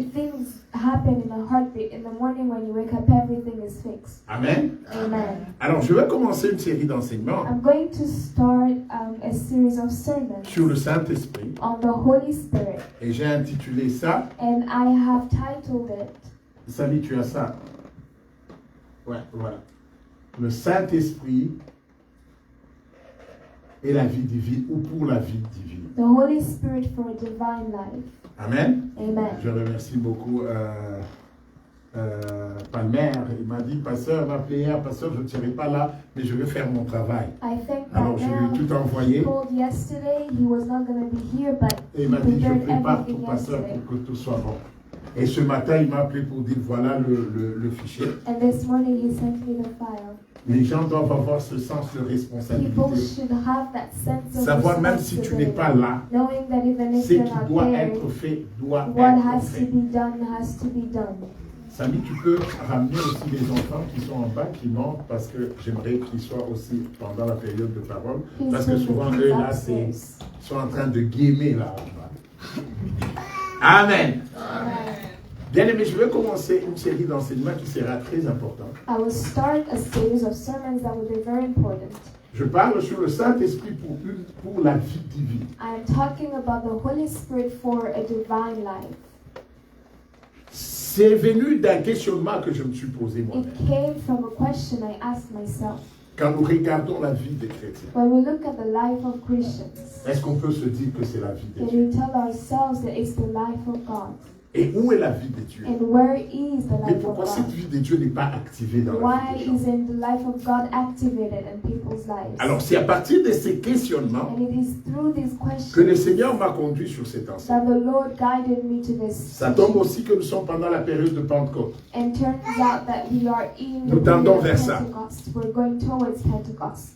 things happen in a heartbeat. In the morning when you wake up, everything is fixed. Amen. Amen. Alors, je vais commencer une série d'enseignements I'm going to start a series of sermons sur le Saint-Esprit. on the Holy Spirit. Et j'ai intitulé ça. And I have titled it, Samy, tu as ça? Ouais, voilà. Le Saint-Esprit et la vie divine, ou pour la vie divine. The Holy Spirit for a Divine Life. Amen. Amen. Je remercie beaucoup Palmer. Il m'a dit, pasteur, m'appelez hier, pasteur, je ne serai pas là, mais je vais faire mon travail. I think Alors, je lui ai tout envoyé. he called yesterday. He was not going to be here, but Et il he m'a dit, je prepared prépare everything pour pasteur yesterday. pour que tout soit bon. Et ce matin, il m'a appelé pour dire, voilà le fichier. And this morning he sent me the file. Les gens doivent avoir ce sens de People responsabilité. should have that sense of Savoir même si tu n'es responsibility. pas là, Knowing that even if ce you're qui not doit there, être fait doit what être has to fait. be done has to be done. Samy, tu peux ramener aussi les enfants qui sont en bas, qui montent, parce que j'aimerais qu'ils soient aussi pendant la période de parole, Please parce que bring the souvent kids eux là, upstairs. ils sont en train de guémer là en bas. Amen. Bien aimé, je vais commencer une série d'enseignements qui sera très importante. I will start a series of sermons that will be very important. Je parle sur le Saint-Esprit pour la vie divine. I am talking about the Holy Spirit for a divine life. C'est venu d'un questionnement que je me suis posé It moi-même. came from a question I asked myself. Quand nous regardons la vie des chrétiens, When we look at the life of Christians, est-ce qu'on peut se dire que c'est la vie de can Dieu? we tell ourselves that it's the life of God? Et où est la vie de Dieu? And where is the Mais life of pourquoi cette God? vie de Dieu n'est pas activée dans la Why vie des gens? isn't the life of God activated in people's lives? Alors c'est à partir de ces questionnements And it is through these que le questions Seigneur m'a conduit sur cet enseignement. that the Lord guided me to this. Ça tombe aussi que nous sommes pendant la période de Pentecôte. And turns out that we are in the Nous tendons period vers of ça. Pentecost. We're going towards Pentecost.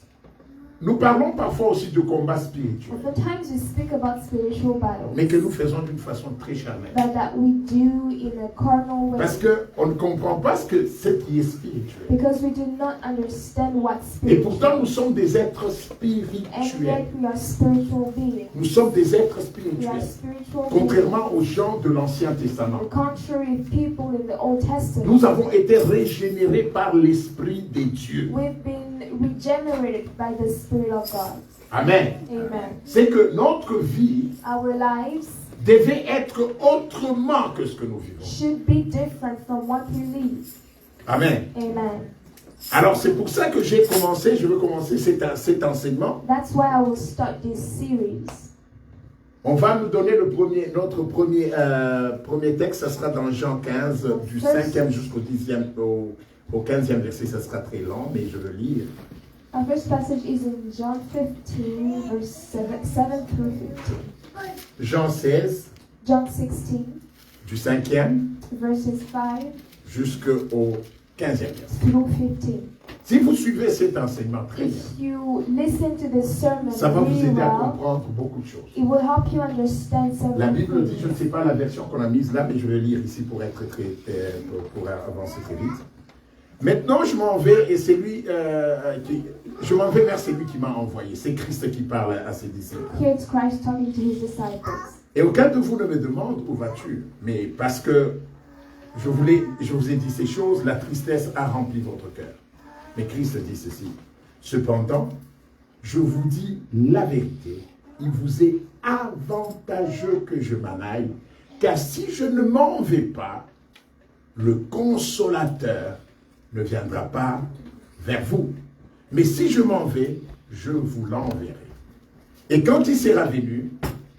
Nous parlons parfois aussi de combat spirituel, At times we speak about spiritual battles, mais que nous faisons d'une façon très charnelle. but that we do in a carnal way. Parce qu'on ne comprend pas ce qui est spirituel. Because we do not understand what Et spiritual pourtant, nous sommes des êtres and spirituels. yet we are spiritual beings. Nous sommes des êtres We are spirituels. spiritual beings. Contrairement aux gens de l'Ancien Testament. The contrary of people in the Old Testament. Nous avons été régénérés par l'Esprit de Dieu. We've been regenerated by the Spirit of God. Amen. Amen. C'est que notre vie Our lives devait être autrement que ce que nous vivons. should be different from what we live. Amen. Amen. Alors c'est pour ça que je veux commencer cet enseignement. That's why I will start this series. On va nous donner notre premier texte, ça sera dans Jean 15, du 5e jusqu'au 10e, au 15e verset, ça sera très long, mais je veux lire. Our first passage is in John 15, verse 7 through 15. Jean 16, John 16, du 5e verses 5 jusqu'au 15e verset. through 15. Si vous suivez cet enseignement très bien, If you listen to this sermon ça va vous really aider à well, comprendre beaucoup de choses. it will help you understand La several Bible dit, things. je ne sais pas la version qu'on a mise là, mais je vais lire ici pour être pour avancer très vite. Maintenant, je m'en vais et c'est lui je m'en vais vers celui qui m'a envoyé. C'est Christ qui parle à ses disciples. Here it's Christ talking to his disciples. Et aucun de vous ne me demande où vas-tu, mais parce que je vous ai dit ces choses, la tristesse a rempli votre cœur. Mais Christ dit ceci. Cependant, je vous dis la vérité, il vous est avantageux que je m'en aille, car si je ne m'en vais pas, le Consolateur ne viendra pas vers vous. Mais si je m'en vais, je vous l'enverrai. Et quand il sera venu,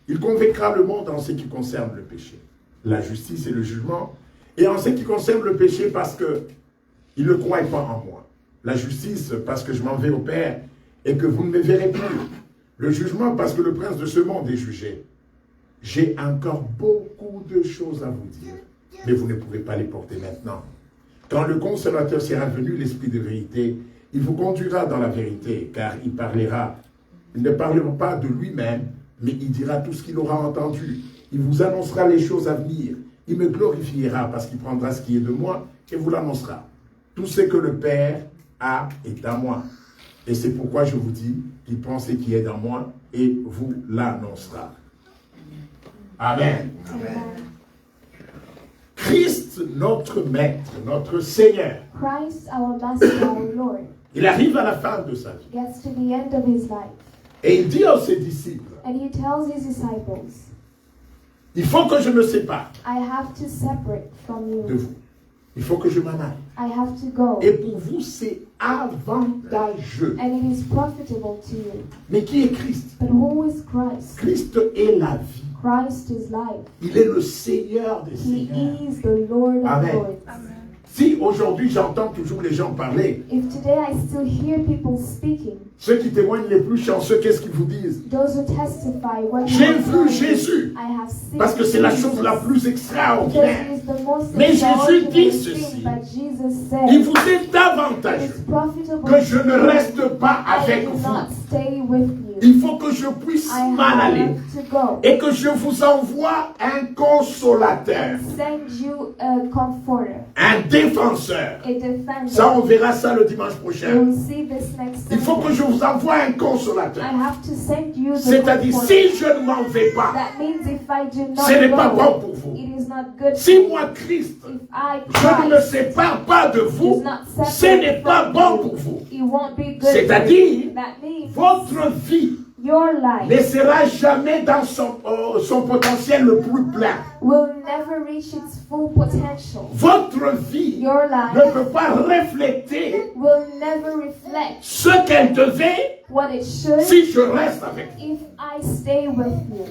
il convaincra le monde en ce qui concerne le péché, la justice et le jugement, et en ce qui concerne le péché parce qu'il ne croit pas en moi. La justice parce que je m'en vais au Père et que vous ne me verrez plus. Le jugement parce que le prince de ce monde est jugé. J'ai encore beaucoup de choses à vous dire, mais vous ne pouvez pas les porter maintenant. Quand le Consolateur sera venu, l'Esprit de vérité, il vous conduira dans la vérité, car il ne parlera pas de lui-même, mais il dira tout ce qu'il aura entendu. Il vous annoncera les choses à venir. Il me glorifiera parce qu'il prendra ce qui est de moi et vous l'annoncera. Tout ce que le Père a est à moi. Et c'est pourquoi je vous dis qu'il prend ce qui est dans moi et vous l'annoncera. Amen. Amen. Christ, notre Maître, notre Seigneur, Christ, our Master, our Lord, il arrive à la fin de sa vie. gets to the end of his life, Et il dit à ses disciples, and he tells his disciples, il faut que je me sépare I have to separate from de you. vous. Il faut que je m'en aille. I have to go. Et pour vous, c'est avantageux. And it is profitable to you. Mais qui est Christ? But who is Christ? Christ est la vie. Christ is life. Il est le Seigneur des He Seigneurs. is the Lord of Amen. Lords. Si aujourd'hui j'entends toujours les gens parler, If today I still hear people speaking, ceux qui témoignent les plus chanceux, qu'est-ce qu'ils vous disent? those who testify, when J'ai you vu say, Jésus. I have seen Parce que c'est la Jesus, chose la plus because extraordinaire. it is the most Mais Jésus extraordinary dit thing ceci. that Jesus said. Il vous est It avantageux is profitable que je ne to you reste pas I avec do vous. not stay with you. Il faut que je puisse I m'en aller. have to go. Et que je vous envoie un consolateur, Send you a comforter, un défenseur. a defender. Ça, on verra ça le dimanche You prochain. will see this next Il faut que Sunday. je vous envoie un I consolateur. have to send you the C'est-à-dire, comforter. si je ne m'en vais pas, That means if I do ce n'est pas not bon go, pour vous. it is not good Si for moi, you. Christ, If I, je ne me Christ, sépare pas de does vous, not ce n'est separate pas from bon you, pour vous. it won't be good for C'est-à-dire, you. That means votre vie your life ne sera jamais dans son potentiel le plus plein. will never reach its full potential. Votre vie Your life ne peut pas refléter will never reflect ce qu'elle devait what it should si je reste avec vous. if I stay with you.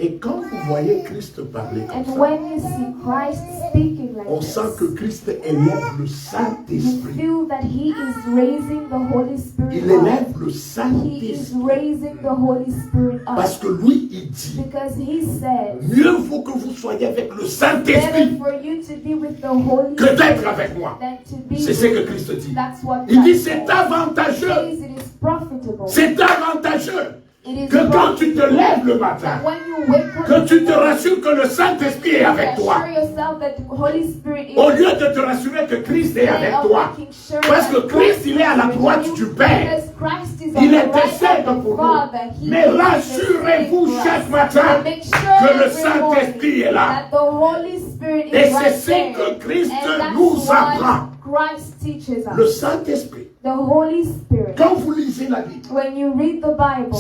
Et quand vous voyez Christ parler And comme ça, when you see Christ speaking like on this, sent que Christ élève le you Saint-Esprit. feel that He is raising the Holy Spirit Il up. élève le He is Saint-Esprit. raising the Holy Spirit Parce up. que lui, il dit, Because He says, mieux vaut que vous soyez avec le better Saint-Esprit for you to be with the Holy que d'être Spirit avec moi. than to be C'est ce que with Christ dit. That's what Il dit, God c'est says. avantageux. He says it is profitable. C'est avantageux It is que quand tu te profitable lèves le that matin, when you wake up que tu in te the morning, rassures que le Saint-Esprit est avec you toi. assure yourself that the Holy Spirit is Au lieu de te rassurer que Christ est avec of toi. making sure Parce that que Christ, il est à la Christ is droite with du you, Père. because Christ is on Il the right intercède hand of pour the Father. nous. He Mais intercedes rassurez-vous for us. chaque matin And make sure que le every Saint-Esprit morning est là. that the Holy Spirit is Et c'est right ce there. que Christ And that's nous what apprend. Christ teaches Le us. Saint-Esprit. The Holy Spirit. Quand vous lisez la Bible, When you read the Bible,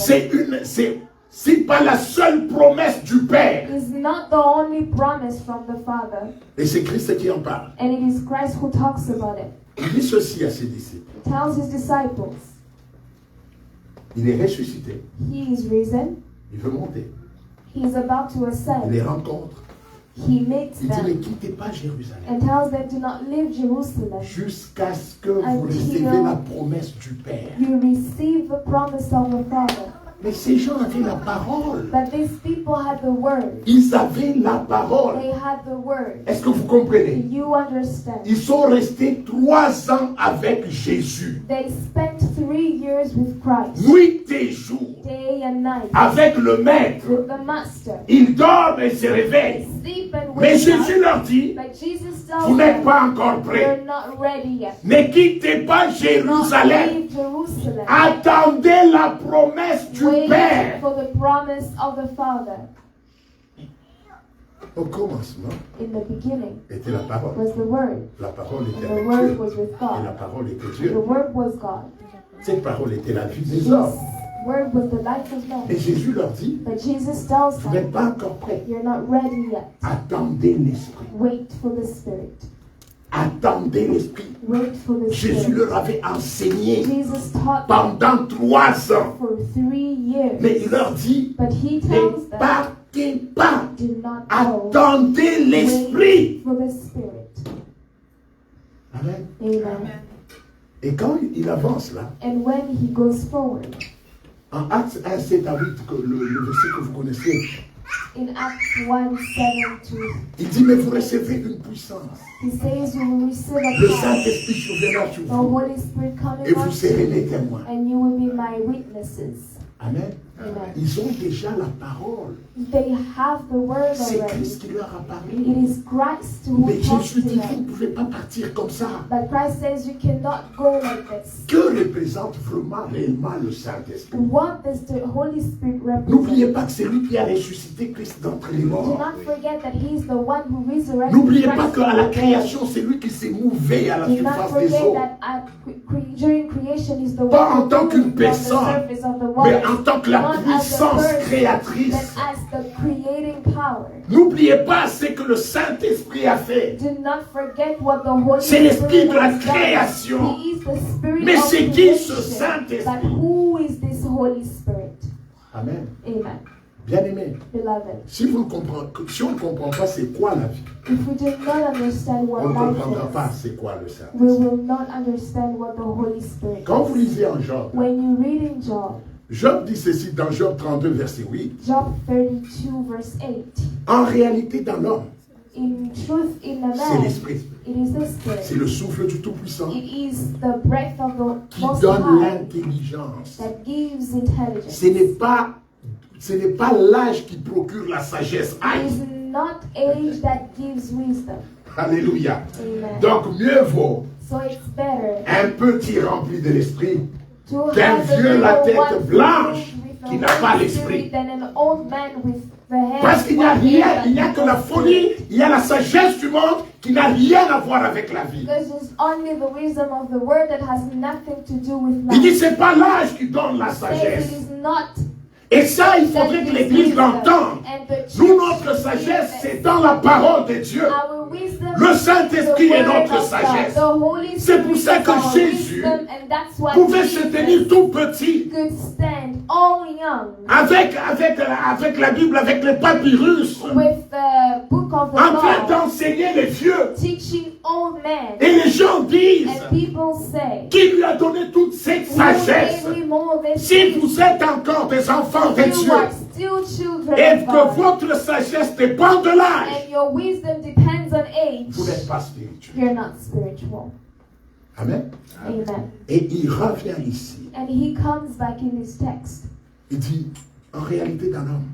c'est pas la seule promesse du Père. is not the only promise from the Father. Et c'est Christ qui en parle. And it is Christ who talks about it. Il dit ceci à ses disciples. He tells his disciples, Il est ressuscité. He is risen. Il veut monter. He is about to Il ascend. les rencontre. He meets Il dit, ne them quittez pas Jérusalem. and tells them, do not leave Jerusalem. Jusqu'à ce que vous Until recevez la promesse du Père. You receive the promise of the Father. Mais ces gens avaient la parole. But these people had the word. Ils avaient la parole. They had the word. Est-ce que vous comprenez? You understand? Ils sont restés 3 ans avec Jésus. They spent 3 years with Christ, Nuit et jour. day and night, Avec le Maître. with the Master. Ils dorment et se They réveillent. sleep and Mais wake Jésus up. leur dit, But Jesus vous tells n'êtes them, pas encore prêts. you're not ready yet. Ne quittez pas Do not Jérusalem. leave Jerusalem. Attendez la promesse du Wait Père. for the promise of the Father. Au commencement In the beginning était la parole. was the Word. La parole était And the avec Word Dieu. was with Et la God. parole était The Dieu. Word was God. Cette parole était la vie des This hommes. Word was the life of man. Et Jésus leur dit, But Jesus tells vous n'êtes them, pas encore prêts. you're not ready yet. Attendez l'Esprit. Wait for the Spirit. Attendez l'Esprit. Wait for the Jésus Spirit. leur avait enseigné Jesus taught them pendant 3 ans. for 3 years. Mais il leur dit, But he ne tells them, partez pas. do not go. Attendez l'Esprit. Wait for the Spirit. Amen. Amen. Et quand il avance là, And when he goes forward, en Actes 1, 7 à 8, le verset que vous connaissez, in Acts 1:7-2, il dit, mais vous recevez une puissance. he says you will receive Le a power, Saint-Esprit surviendra sur the vous. Holy Spirit Et coming vous on serez you, mes témoins. and you will be my witnesses. Amen. Amen. Ils ont déjà la parole. They have the word C'est already. Christ qui leur a parlé. It is Christ who Mais talks Jésus to dit, vous them. ne pouvez pas partir comme ça. But Christ says you cannot go like this. Que représente vraiment réellement le Saint-Esprit? What does the Holy Spirit N'oubliez represent? pas que c'est lui qui a ressuscité Christ d'entre les Do morts. not forget that He is the one who resurrected N'oubliez pas Christ qu'à from la the dead. création, c'est lui qui s'est mouvé à la Do not surface des forget eaux. that during creation He's the Pas one en tant who qu'une moved from the personne, surface of the mais water, en tant que la not as a puissance person, créatrice. but as the creating power. N'oubliez pas ce que le Saint-Esprit a fait. Do not forget what the Holy C'est l'esprit Spirit de la has done. création. He is the Spirit Mais of c'est qui ce creation. Saint-Esprit? But who is this Holy Spirit? Amen. Amen. Bien-aimés, Beloved, si on ne comprend pas c'est quoi la vie, if we do not understand what on ne life comprendra pas is, c'est quoi le we Saint-Esprit. will not understand what the Holy Spirit Quand vous is. lisez en Job, When you read in Job dit ceci dans Job 32, verset 8. Job 32 verse 8, En réalité, dans l'homme, in truth in a c'est man, l'esprit. it is the C'est Spirit. le souffle du Tout-Puissant It is the breath of the qui Most donne High l'intelligence. that gives intelligence. Ce n'est pas l'âge qui procure la sagesse. It Aïe. is not age that gives wisdom. Alléluia. Amen. Donc mieux vaut So it's better un petit rempli de l'esprit to qu'un have a vieux la little tête one blanche filled with the qui n'a pas Holy l'esprit. Spirit than an old man with the head. Parce qu'il n'y a of rien, hair il n'y a that que la has folie, spirit. il y a la sagesse du monde qui n'a rien à voir avec la vie. Because it's only the wisdom of the word that has nothing to do with Il dit life. c'est pas l'âge qui donne la It says sagesse. it is not Et ça, il that faudrait que gives l'Église wisdom. l'entende. And the church Nous, notre should sagesse, believe c'est it. dans la parole de Dieu. Our wisdom Le is Saint-Esprit the est word notre of God. sagesse. The Holy C'est pour Spirit ça is que our Jésus wisdom, and that's why pouvait se Jesus tenir tout petit could stand all young avec la Bible, avec les papyrus, with the book of the en train law, d'enseigner les vieux. teaching old men. Et les gens disent And people say, qui lui a donné toute cette who sagesse. gave him all this Si wisdom? vous êtes encore des enfants de You Dieu are still children et of que God, votre sagesse dépend de l'âge, and your wisdom depends on age. vous n'êtes pas spirituel. You're not spiritual. Amen. Amen. Et il revient ici. And he comes back in his text. Il dit, en réalité dans l'homme,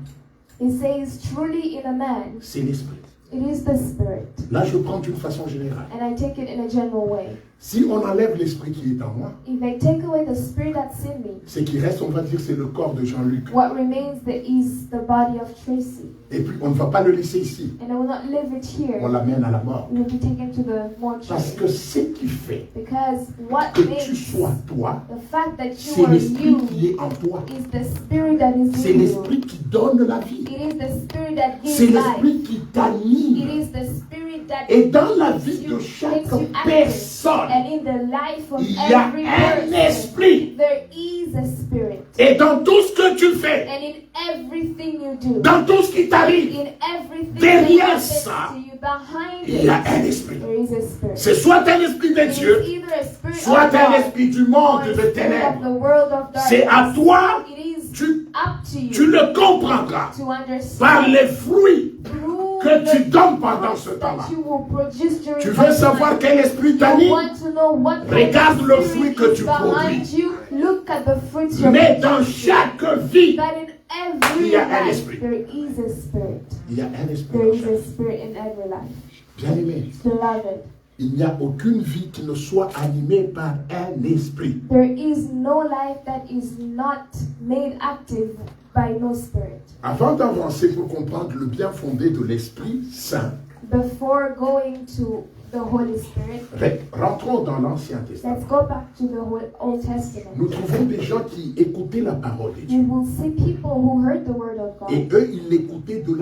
He says, truly in a man, c'est l'esprit. it is the spirit. Là, je prends d'une façon générale. And I take it in a general way. Si on enlève l'esprit qui est en moi, If I take away the spirit that's in me, ce qui reste, on va dire, c'est le corps de Jean-Luc. what remains is the body of Tracy. Et puis, on ne va pas le laisser ici. And I will not leave it here. On l'amène à la mort. It will be taken to the Parce mortuary. que ce qui fait Because what que tu makes sois toi, the fact that you c'est are l'esprit qui you est en toi. is the spirit that is C'est in l'esprit you. qui donne la vie. It is the spirit that C'est gives life. l'esprit qui It t'anime. is the spirit that Et dans la vie you, de chaque makes you active. personne, And in the life of il y a every un person, esprit. there is a spirit. Et dans tout ce que tu fais, And in everything you do, dans tout ce qui t'arrive, in everything derrière that happens ça, to you, behind il y a it, un esprit. there is a spirit. C'est soit un esprit de It is Dieu, either a spirit soit of un God esprit du or monde a de spirit of the ténèbres. world of C'est à darkness. toi, It is tu, up to you tu le comprendras to understand par les fruits through que tu the donnes pendant ce fruits temps-là. that you will produce during Tu that veux savoir time. quel esprit You t'anime? want to know what kind Regarde of le spirit fruit que is tu behind produis. you. Look at the fruits you're Mais dans producing. chaque vie, That in every il y a un life esprit. there is a spirit. il y a un esprit. There dans is chaque a vie. spirit in every life. Bien-aimé, Beloved, il n'y a aucune vie qui ne soit animée par un esprit. there is no life that is not made active by no spirit. Avant d'avancer pour comprendre le bien fondé de l'Esprit Saint, Before going to the Holy Spirit, rentrons dans l'Ancien Testament. let's go back to the Old Testament. Nous trouvons des gens qui écoutaient la parole de We Dieu. will see people who heard the word of Et God, eux, ils l'écoutaient de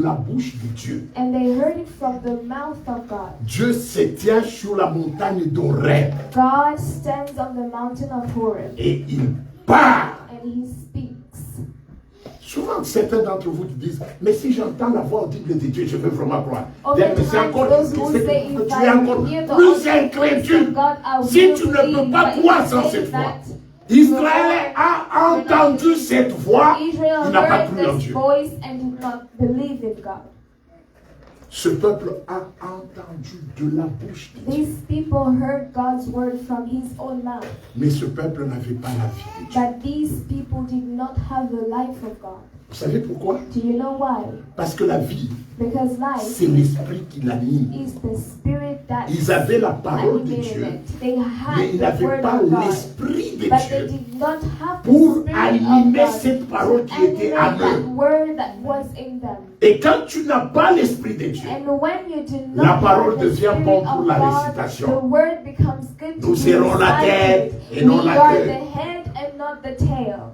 la bouche de Dieu. and they heard it from the mouth of God. Dieu se tient sur la montagne d'Horeb God stands on the mountain of Horeb, et il parle. and he speaks. Souvent, certains d'entre vous qui disent, mais si j'entends la voix audible de Dieu, je veux vraiment croire. Oftentimes, Mais c'est encore those who c'est say, que if tu es I encore hear the plus audible voice incrédule. of God, I will Si tu ne believe. peux pas But croire if sans you say cette voix, that Israël a entendu cette voix, Israel il n'a pas heard cru en this Dieu. voice and did not believe in God. Ce peuple a entendu de la bouche de Dieu. These people heard God's word from his own mouth. Mais ce peuple n'avait pas la vie de Dieu. But these people did not have the life of God. Vous savez pourquoi? Do you know why? Parce que la vie, Because life c'est l'esprit qui l'anime. is the spirit that Ils avaient la parole de animated Dieu, it. They mais had ils the n'avaient word pas of God, l'esprit de but they Dieu did not have the pour spirit animer of God cette parole qui était to en animate that eux. word that was in them. Et quand tu n'as pas l'esprit de Dieu, And when you do la not parole have the devient spirit bonne pour of la God, récitation. the word becomes good to Nous be serons la tête recited. et non We la are queue. the head and not the tail.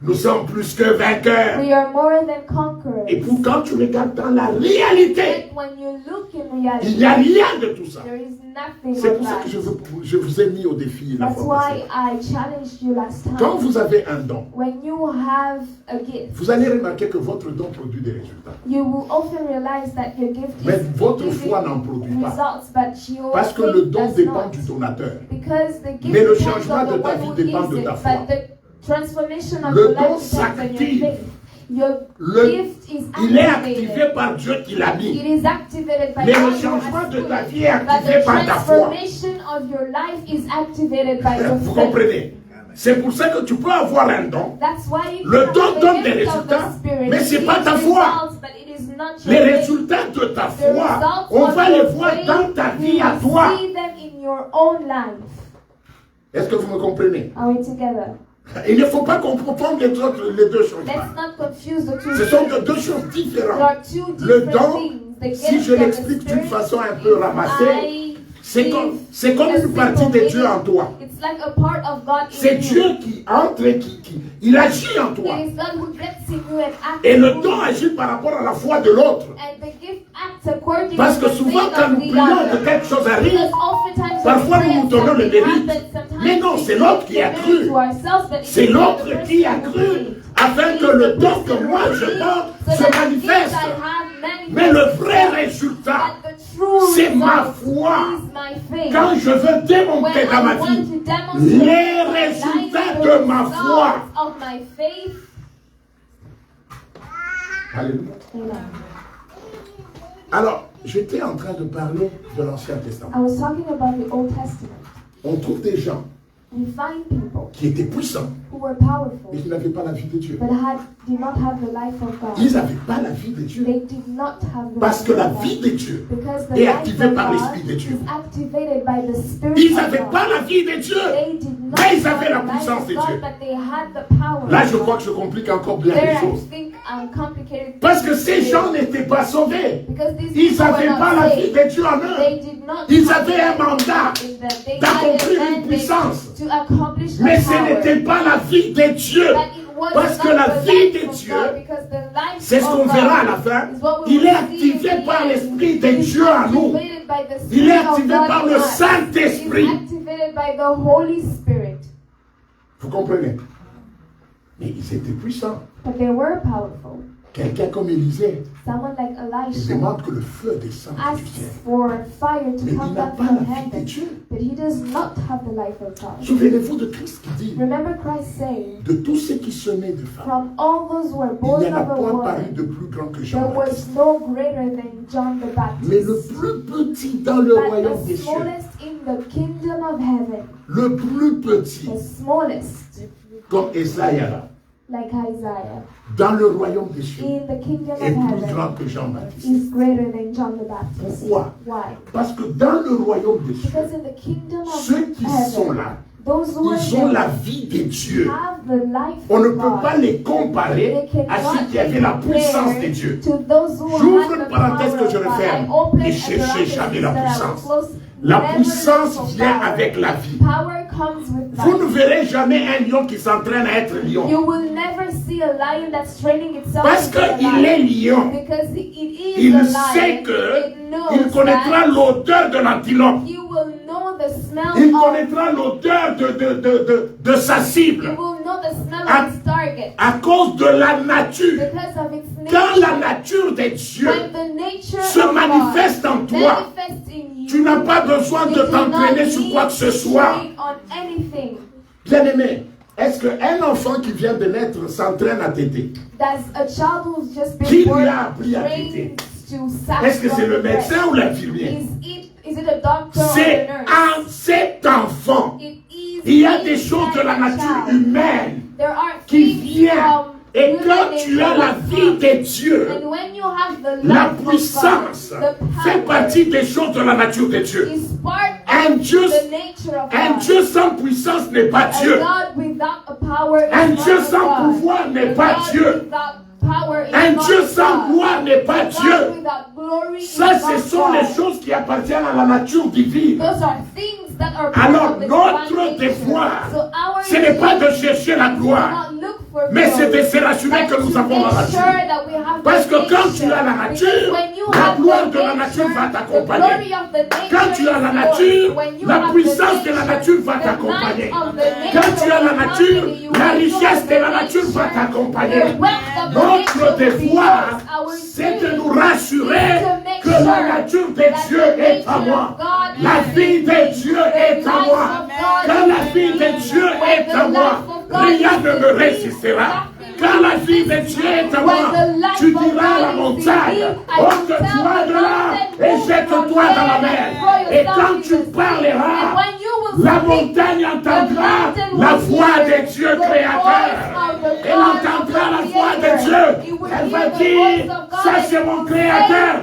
Nous sommes plus que vainqueurs. We are more than conquerors. Et pour quand tu regardes dans la réalité, And when you look in il reality, n'y a rien de tout ça. there is nothing C'est of pour ça that. que je vous ai mis au défi la That's fois why passée. I challenged you last Quand time. vous avez un don, When you have a gift, vous allez remarquer que votre don produit des résultats. you will often realize that your gift Mais is votre giving foi n'en produit pas. results, but your Parce que faith le don does dépend not. du donateur. Because the gift Mais le depends changement on de the ta one vie who dépend gives de it, ta foi. but the transformation of Le your don life depends on your s'active. faith. Your Le- gift is Il est activated. activé par Dieu qui l'a mis. It is activated by Mais le God who changement has de put ta it. vie est But activé the par ta foi. transformation of your life is activated by your Vous faith. comprenez? C'est pour ça que tu peux avoir un don. That's why you Le can don have the donne des gift of résultats, the Spirit. mais c'est It pas ta gives foi. results, but it is not your Les faith. résultats de ta The foi, results on of va your les voir faith, dans ta vie you à will toi. see them in your own life. Est-ce que vous me comprenez? Are we together? Il ne faut pas qu'on confonde les deux choses. Let's not confuse the two Ce sont things. deux choses There différentes. are two Le different don, things. The si gift je of the l'explique d'une Spirit, façon un peu ramassée, c'est comme une partie de Dieu en toi. It's like a part of God C'est in Dieu you. qui entre et il agit en toi. It is God who gets in you and acts Et le through don you. agit par rapport à la foi de l'autre. And the gift acts according Parce to que the souvent, faith quand of nous the prions que other. quelque chose arrive, Because oftentimes parfois when we nous nous pray, donnons le something mérite. happens, sometimes Mais non, we c'est l'autre qui a give cru. it to ourselves, but it C'est is l'autre the qui a person who cru believes. afin It que is le the don person que who moi je believes, porte so se that the manifeste. gift I have Mais le manifests. vrai résultat, But the true c'est ma result foi. is my faith. Quand je veux When démontrer dans ma I want vie to demonstrate les my résultats life, de the ma foi. results of my faith. Alléluia. Amen. Alors, j'étais en train de parler de l'Ancien Testament. I was talking about the Old Testament. On trouve des gens We find people qui étaient puissants, who were powerful, mais qui n'avaient pas la vie de Dieu. but did not have the life of God. Ils n'avaient pas la vie de Dieu. They did not have the Parce life que la of God. vie de Dieu Because the est life activée of par God l'Esprit de Dieu. is activated by the Spirit Ils of n'avaient God. pas la vie de Dieu. They did not Mais ils have avaient la the life puissance of de God, Dieu. but they had the power Là, of je God. crois que je complique encore bien les There, I choses. think I'm complicated. Parce que ces gens n'étaient pas sauvés. Because these Ils people were n'avaient not pas la vie saved. de Dieu en eux. They did not Ils have avaient the un life of mandat God in them. They had d'accomplir a une mandate puissance. to accomplish a Mais ce power. n'était pas la vie de Dieu. But it was Parce que not la the vie life de of Dieu, God, because the life c'est ce of qu'on God verra à la fin. is what we Il will est see activé in the par end. l'Esprit de It is Dieu en nous. activated by the Il est Spirit of activé God par in le us. Saint-Esprit. It is activated by the Holy Spirit. Vous comprenez? Mais ils étaient puissants. But they were powerful. Quelqu'un comme Élisée, Someone like il Elisha demande que le feu descende du asks ciel. for fire to Mais il come n'a down pas from la vie de heaven, Dieu. but he does not have the life of God. Souvenez-vous de Christ qui dit, Remember Christ saying, de tous ceux qui se naissent de femmes, from all those who were il born n'y en a of a point paru woman, de plus grand que there Jean-Baptiste. was no greater than John the Mais le Baptist. plus petit dans le But royaume des the cieux, smallest in the kingdom of heaven, le plus petit, the smallest, comme Esaïa, like Isaiah, dans le royaume des cieux, in the kingdom est of plus heaven, grand que Jean-Baptiste. is greater than John the Baptist. Pourquoi? Why? Parce que dans le royaume des cieux, Because in the kingdom of ceux qui sont heaven, là, those who ils ont are la there vie de Dieu. have the life On ne of peut pas God. les comparer They à ceux cannot qui avaient be la puissance de compared Dieu. to those who J'ouvre have une the parenthèse power que je of God. referme. I open Ne a cherchez parenthesis jamais la that I will puissance. close. La Never puissance look for vient power. avec la vie. Power comes with Vous ne life. verrez jamais un lion qui s'entraîne à être lion. You will never see a lion that's training itself Parce to be a qu'il lion. est lion. Because it is Il a sait lion. que It knows il connaîtra that l'odeur de l'antilope. you will know the smell Il of. connaîtra l'odeur de sa cible. You will know the smell À- of its target À cause de la nature. because of its Quand la nature. nature de Dieu When the nature se of manifeste God en toi, manifests in you, tu n'as pas besoin you de do t'entraîner not sur need quoi que ce to soit. train on anything. Bien-aimé, est-ce qu'un enfant qui vient de naître s'entraîne à téter? Does a child who's just Qui been lui born a appris à train téter? to Est-ce que c'est le satisfy the bread. médecin ou l'infirmier? Is it a doctor or C'est a nurse? en cet enfant. It is Il y a des inside choses de la the nature child. humaine There are qui things viennent. from Et human quand tu nature as la that vie come. de Dieu, And when you have the la life of puissance God, the fait power partie des choses de la nature de Dieu. is part Un of Dieu, the nature of un God. Dieu sans puissance n'est pas A Dieu. God without a power is Un not Dieu a sans God. pouvoir n'est A pas God Dieu. without power is Un not Dieu a sans God. gloire n'est pas A God Dieu. without glory Ça, is ce not sont les God. choses qui appartiennent à la nature divine. Those are things that are part Alors, of the notre divine nature. devoir, So our ce n'est pas de duty chercher la is to gloire, not look for mais c'est glory, de se rassurer que but nous to avons la make nature. sure that we have Parce the que quand tu nature. as la Because nature, when you la have gloire the de la nature va the t'accompagner. glory of the nature Quand tu as la is nature, yours. When you la have puissance the de la nature, nature va the t'accompagner. might of the nature Quand tu as la will nature, accompany you. la When you richesse have de la the nature va nature, t'accompagner. the wealth of the Notre nature will be devoir, yours. Our c'est de duty nous rassurer is to make que la sure nature de that Dieu the est à nature moi. of God La is vie in de me. Dieu The est à life moi. of God Quand la is vie in de me. Dieu When est the à moi, life of God rien is ne in me me, résistera. nothing Quand will la vie de resist Dieu me. est à When moi, the life tu of diras à la God is in montagne, me, I ôte-toi will tell de the là mountain, et move jette-toi from dans la there mer. and throw Et yourself quand in tu the sea. parleras, And when you will la speak, montagne entendra la voix de Dieu créateur. Elle entendra la voix de Dieu. Elle va dire, ça c'est mon créateur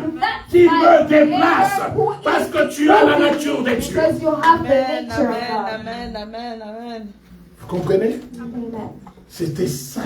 qui me déplace parce que tu as la nature de Dieu. Because you have the Amen, nature of amen, God. amen, amen, amen. Vous comprenez? Amen. C'était ça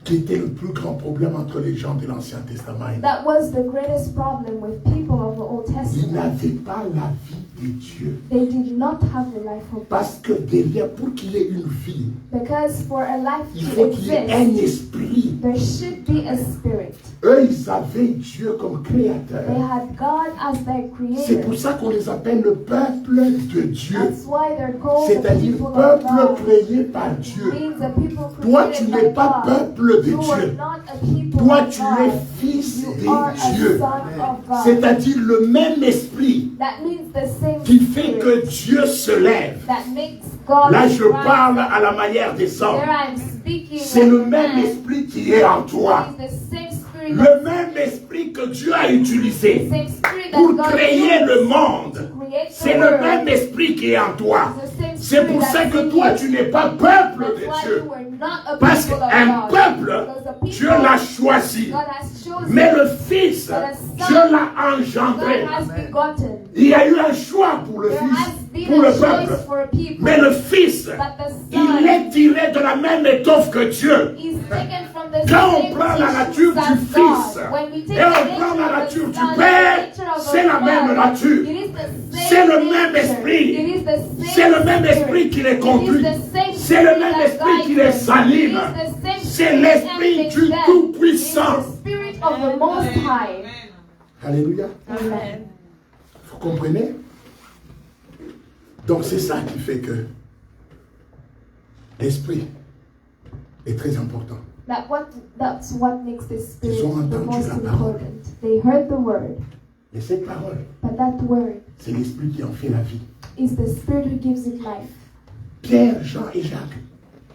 qui était le plus grand problème entre les gens de l'Ancien Testament et nous. That was the greatest problem with people of the Old Ils Testament. n'avaient pas la vie de Dieu. They did not have the life of God. Parce que derrière, pour qu'il y ait une vie, Because for a life il to faut qu'il y ait un exist, esprit. there should be a spirit. Eux, ils avaient Dieu comme They créateur. had God as their C'est creator. pour ça qu'on les appelle le peuple de Dieu. That's why they're called the C'est-à-dire people of peuple God. créé par Dieu. Means the people Toi, tu created n'es by pas God. peuple de You are Dieu. not a people Toi, of tu es God. fils You are de a Dieu. son of God. C'est-à-dire le même esprit That means the same qui fait spirit que Dieu se lève. that makes God Là, je rise. parle à la manière des hommes. There I'm speaking C'est like le a même man. esprit qui est en toi. It is the same spirit Le même esprit que Dieu a utilisé same spirit that pour God créer used le monde. to create the C'est le world. même esprit qui est en toi. It's the same C'est spirit pour ça that's que in toi, you. tu n'es pas peuple That's de why Dieu. you were not a Parce people of qu'un God. peuple, Because the people Dieu l'a choisi. God has chosen. Mais le Fils, Dieu l'a engendré. God has begotten. Il y a eu un choix pour le There Fils, has been pour a le choice peuple. for a people. Mais le Fils, But the il Son est tiré de la même étoffe que Dieu. is taken from the Quand on same prend la tissues nature as du Fils God. When we take et on the prend la nature of nature the du Son, Père, the nature of the c'est la même Father, nature. it is the same C'est le même nature. esprit. It is the same C'est le même spirit. esprit qui les It is conduit. the same C'est le spirit même that esprit qui guides les them. anime. It is the same C'est spirit l'esprit that du makes them. Tout-Puissant. It is the spirit of the Most High. Alléluia. Amen. Vous comprenez? Donc c'est ça qui fait que l'esprit est très important. That's what makes the spirit Ils ont the entendu most la parole. important. They heard the word, Et cette parole, but that word c'est l'esprit qui en fait la vie. is the spirit who gives it life. Pierre, Jean et Jacques,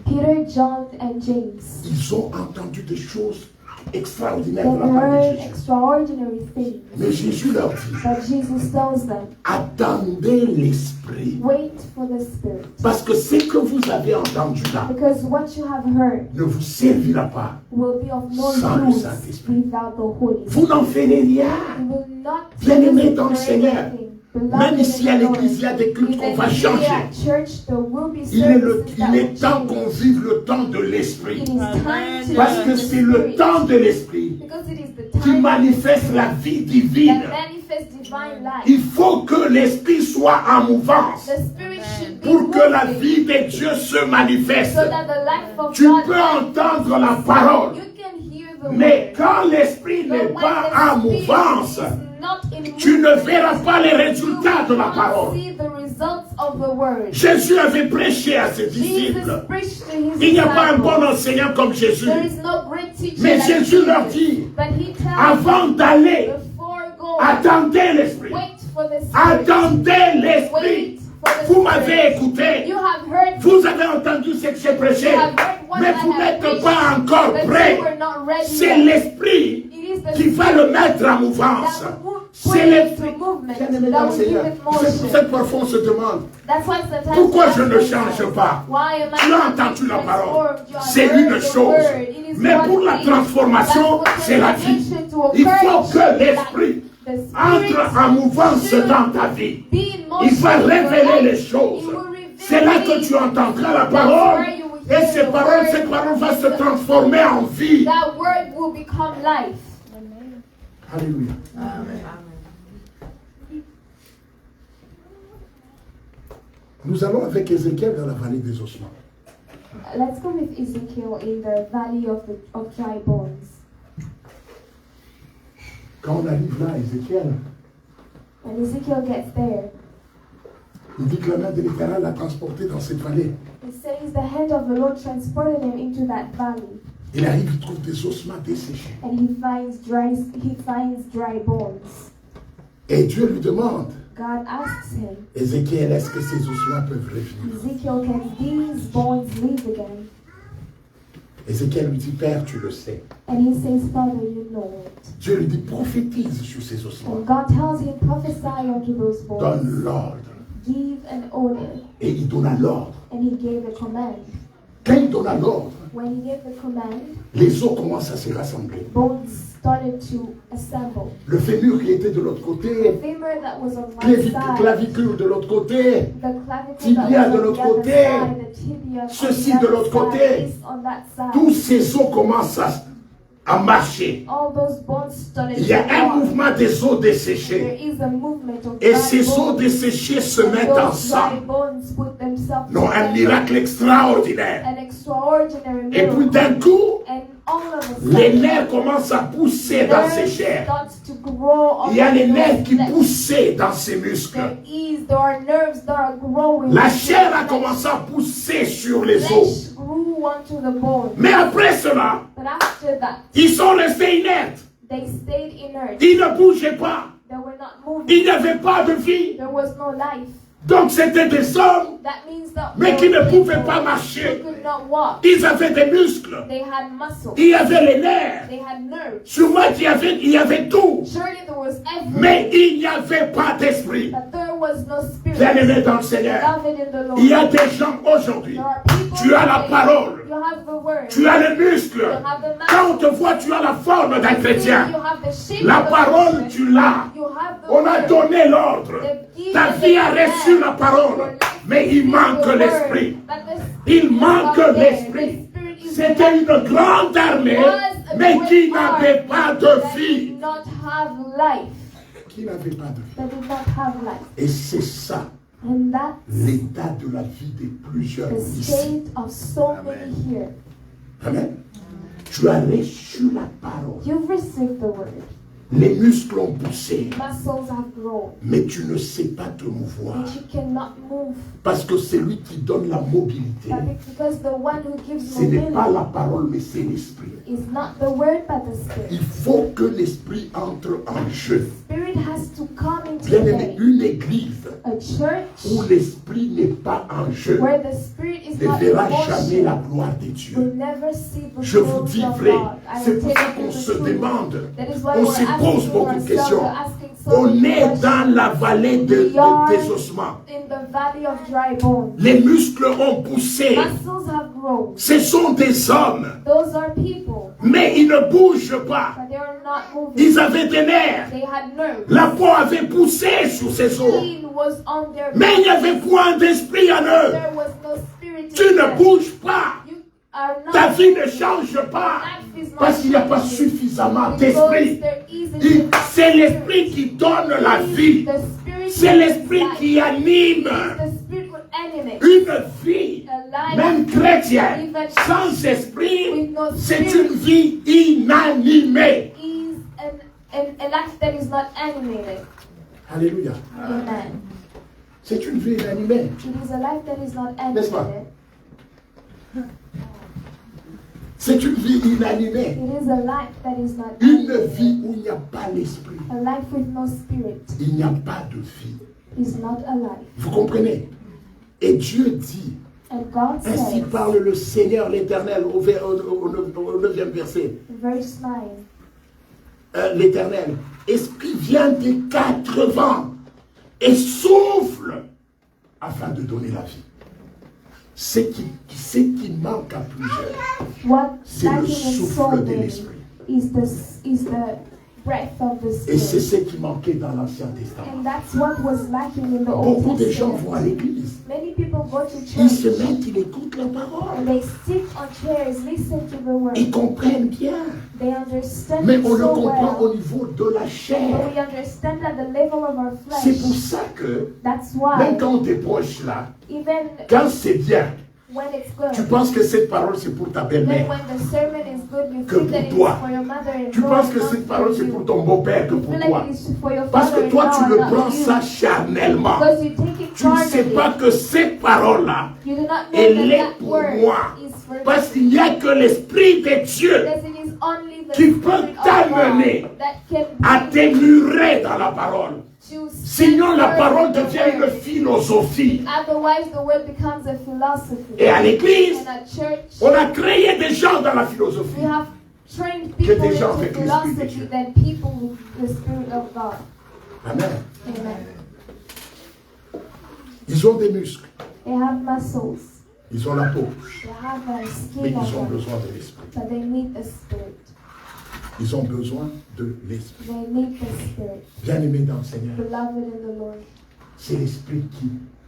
Peter, John, and James, ils ont entendu des choses they extraordinaires de la part de heard Jésus. extraordinary things. Mais Jésus leur dit, But Jesus tells them, attendez l'esprit. wait for the Spirit. Parce que ce que vous avez entendu là Because what you have heard ne vous servira pas. will be of no Sans le use Saint-Esprit. without the Holy Vous Spirit. n'en ferez rien. You will not Bien-aimés use it dans le for Seigneur, anything. Beloved même in ici à the Lord, l'église, il y a des cultes qu'on even va here changer. at church, there will be Il est services that temps will qu'on change. vive le temps de l'esprit. It is time to Parce live que in the c'est le Spirit. temps de l'esprit Because it is the qui time manifeste la vie divine. that manifests divine life. Il faut que l'esprit soit en mouvance The Spirit should be pour que la moving vie de Dieu se manifeste. so that the life of Tu God peux manifests. entendre la parole, You can hear the mais word. quand l'esprit But n'est when pas the en Spirit mouvance, is not in tu ne movement, verras pas les you résultats de will la not parole. see the results of the word. Jésus avait prêché à ses Jesus disciples. preached to his Il n'y a pas un disciples. bon enseignant comme Jésus. There is no great teacher Mais like Jésus leur Jesus. dit, But he tells avant d'aller, before going, attendez l'esprit. wait for the Spirit. Attendez l'esprit. Wait for the Vous m'avez Spirit. écouté. You have heard Vous avez entendu ce que j'ai prêché. You have heard what Mais I vous have n'êtes preached, pas encore but prêts. you were not ready C'est yet. l'esprit It is qui va le mettre en mouvance. C'est l'esprit. Bien-aimé dans le Seigneur, c'est pour cette parfois on se demande, pourquoi je ne change pas? Tu as entendu la parole, c'est une chose. Mais pour la transformation, c'est la vie. Il faut que l'esprit entre en mouvance dans ta vie. Il va révéler les choses. C'est là que tu entendras la parole. Et cette parole va se transformer en vie. Alléluia. Amen. Nous allons avec Ézéchiel dans la vallée des ossements. Let's go with Ezekiel in the valley of dry bones. Quand on arrive là, Ézéchiel, when Ezekiel gets there, il dit que la main de l'Éternel l'a transporté dans cette vallée. It says the hand of the Lord transported him into that valley. Il arrive, il trouve des ossements desséchés. And he finds dry bones. Et Dieu lui demande, God asks him, Ézéchiel, est-ce que ces ossements peuvent revenir? Ezekiel, can these bones live again? Ézéchiel lui dit, Père, tu le sais. And he says, Father, you know it. Dieu lui dit, prophétise sur ces ossements. And God tells him, prophesy unto those bones. Donne l'ordre. Give an order. Et il donna l'ordre. And he gave a command. Quand il donna l'ordre, when he gave the command, les os commencent à se rassembler. Bones started to assemble. Le fémur qui était de l'autre côté, the femur that was on one side, clavicule de l'autre côté, the clavicle tibia that was de on l'autre the other côté, side, the tibia ceci on the de other l'autre side, côté. this on that side. Tous ces os commencent à marcher. All those bones started Il y a to un walk. mouvement des os There desséchés. is a movement of Et dry ces os bones. desséchés se And mettent those dry ensemble. bones put themselves Non, un together. miracle extraordinaire. An extraordinary Et puis miracle. d'un coup, And all of a les sudden, nerfs commencent à pousser dans ses nerves chairs. starts to grow on Il y a les those nerfs qui flesh. poussaient dans ses muscles. There are nerves that are growing. La chair a commencé à pousser sur les os. Flesh grew onto the bone. Mais après cela, But after that, ils sont restés inertes. they stayed inert. Ils ne bougeaient pas. They were not moving. Il n'y avait pas de vie. There was no life. Donc c'était des hommes, That means that mais qui ne pouvaient pas marcher. They could not walk. Ils avaient des muscles. They had muscles. Il y avait les nerfs. They had nerves. Sûrement il y avait tout. Surely there was everything. Mais il n'y avait pas d'esprit. But there was no spirit. Bien-aimé dans le Seigneur, Beloved in the Lord. il y a des gens aujourd'hui. There are people Tu as la today. parole. You have the word. Tu as les muscles. You have the Quand on te voit, tu as la forme d'un chrétien. You have the shape La of a parole, Christian. tu l'as. You have the On a word. donné l'ordre. Ta vie a reçu la parole. Mais il manque l'esprit. Il manque l'esprit. C'était une grande armée, mais qui n'avait pas de vie. Qui n'avait pas de vie. Et c'est ça And that's l'état de la vie des plus jeunes the ici. state of so many here. Amen. Tu as reçu la parole. You've received the word. Les muscles ont poussé, Muscles have grown. mais tu ne sais pas te mouvoir. But you cannot move. Parce que c'est lui qui donne la mobilité. Because the one who gives Ce n'est pas mobility la parole, mais c'est l'esprit. is not the word but the Il spirit. faut que l'esprit entre en jeu. Spirit has to come into Bien aimé, play. une église A church où l'esprit n'est pas en jeu where the spirit is ne not verra in jamais la motion gloire de will Dieu. never see the Je vous glory dis of vrai, God. I c'est will pour tell ça you qu'on the se truth. demande, That is why on we're se pose asking beaucoup de ourselves, questions. we're asking so On many est questions. dans la vallée des ossements. In the valley of dry bones. Les muscles ont poussé. Muscles have grown. Ce sont des hommes, Those are people, mais ils ne bougent pas. but they are not moving. Ils avaient des nerfs. They had nerves. La peau avait poussé sur ces os. Skin was on their Mais il n'y avait point d'esprit en eux. There was no spirit Tu in ne them. bouges pas. You are not Ta vie ne change pas. Life is not Parce qu'il n'y a pas changing. suffisamment Because d'esprit. there isn't C'est l'esprit qui donne la vie. The spirit C'est l'esprit gives qui life. anime The spirit will animate. une vie. A life Même chrétienne, even sans esprit, with no c'est spirit une vie inanimée. is a life that is not animated. Alléluia. Amen. C'est une vie inanimée. It is a life that is not N'est-ce pas? animated. C'est une vie inanimée. It is a life that is not Une animated. vie où il n'y a pas l'esprit. A life with no spirit Il n'y a pas de vie. is not a life. Vous comprenez? Et Dieu dit, And God ainsi says, parle le Seigneur l'Éternel au 9e verset. verse 9, l'Éternel, Esprit, viens des 4 vents et souffle afin de donner la vie. Ce qui manque à plusieurs, c'est le souffle de l'Esprit. Is the breath of the Et c'est Spirit. ce qui manquait dans l'Ancien Testament. And that's what was lacking in the Old Beaucoup de gens Testament. vont à l'église, Many people go to ils se church mettent, ils écoutent la and parole, they sit on chairs, listen to the word. ils comprennent bien, They understand mais it on le so comprend well, au niveau de la but chair. we understand at the level of our C'est pour flesh. ça que, That's même why, quand on te proche là, even quand c'est bien, when it's tu good, penses que cette parole c'est pour ta then belle-mère. when the sermon is good, you Que think that pour it is toi. for your mother-in-law, Tu penses que not cette parole c'est for pour you. ton beau-père que You pour feel toi. like it's for your Parce que toi tu father-in-law, le not prends you. ça charnellement. Because you take it Tu ne sais pas carnally. que cette parole-là, You do not know elle est that that pour word moi. is for Parce you. qu'il n'y a que l'Esprit de Dieu Because it is only the qui Spirit peut of t'amener God that can à bring t'émurer dans la parole. you to Sinon la stand parole firm in the devient une word. philosophie. Otherwise, the word becomes a philosophy. Et à l'église, And at church, on a créé des gens dans la we philosophie. have trained Que people des gens into avec l'Esprit de philosophy Dieu. than people with the Spirit of God. Amen. Amen. Ils ont des muscles, They have muscles. ils ont la peau, They have a mais skin ils on ont them. besoin de l'Esprit. But they need the Spirit. Ils ont besoin de l'Esprit. They need the Spirit. Bien-aimés dans le Seigneur, Beloved in the Lord. c'est l'Esprit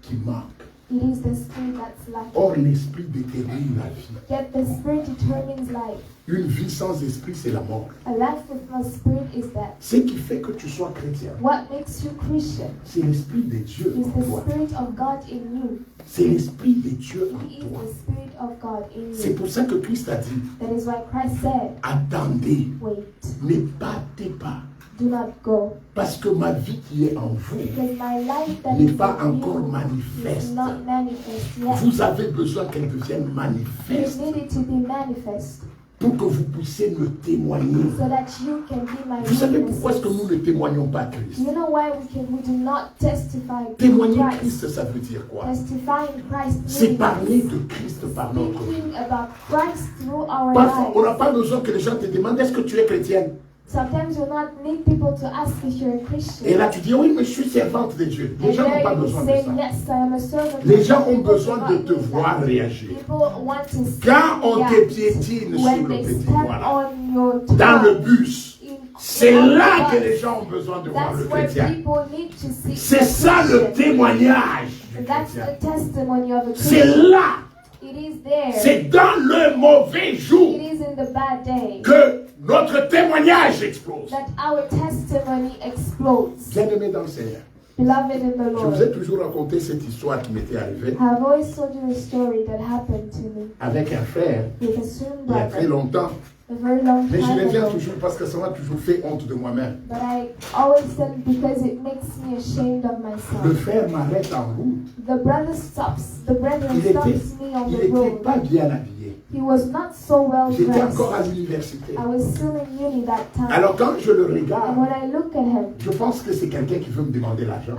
qui manque. It is the Spirit that's lacking. Or, l'Esprit détermine la vie. Yet the Spirit determines life. Une vie sans esprit, c'est la mort. A life with no Spirit is death. Ce qui fait que tu sois chrétien, What makes you Christian c'est l'Esprit de Dieu is en the toi. Spirit of God in you. C'est l'Esprit de Dieu It en is toi. the Spirit of God in C'est you. pour ça que Christ a dit, That is why Christ said, attendez, wait, ne partez pas. do not go. Parce que ma vie qui est en vous Because my life that n'est is pas in encore you is manifeste. not manifest yet. Vous avez besoin qu'elle devienne You manifeste need it to be manifest pour que vous puissiez me témoigner. so that you can be my Vous savez pourquoi est-ce que witnesses. nous ne témoignons pas Christ? You know why we do not testify to Témoigner Christ? Christ, ça veut dire quoi? Testifying Christ C'est means parler de Christ par notre vie. speaking about Christ through our Parfois, on n'a lives. pas besoin que les gens te demandent est-ce que tu es chrétienne? Sometimes you not need people to ask if you're a Christian. Et là, tu dis oui, mais je suis servante de Dieu. Les And gens n'ont there pas you besoin de say, ça. yes, I am a servant. Les gens ont People besoin do de not te need voir that. réagir. People want to see Quand on te react piétine sur when le they petit step voilà, on your dans le tongue. bus, c'est là que les gens ont besoin de voir le That's where chrétien. people need to see C'est the ça le Christian. témoignage du That's chrétien. the testimony of a C'est Christian. là, It is there. c'est dans le mauvais jour It is in the bad day que notre témoignage explose. that our testimony explodes. Bien-aimé dans le Seigneur, Beloved in the je vous ai Lord, toujours raconté cette histoire qui m'était arrivée I've always told you a story that happened to me avec un frère with a swim il y a très brother longtemps. a very long Mais je time reviens ago. toujours parce que ça m'a toujours fait honte de moi-même. But I always said it because it makes me ashamed of Le myself. frère m'arrête en route. The brother stops. The brethren Il stops était, me on il the était road. pas bien habillé. He was not so well J'étais dressed. encore à l'université. I was still in uni that time. Alors quand je le And regarde, when I look at him, je pense que c'est quelqu'un qui veut me demander l'argent.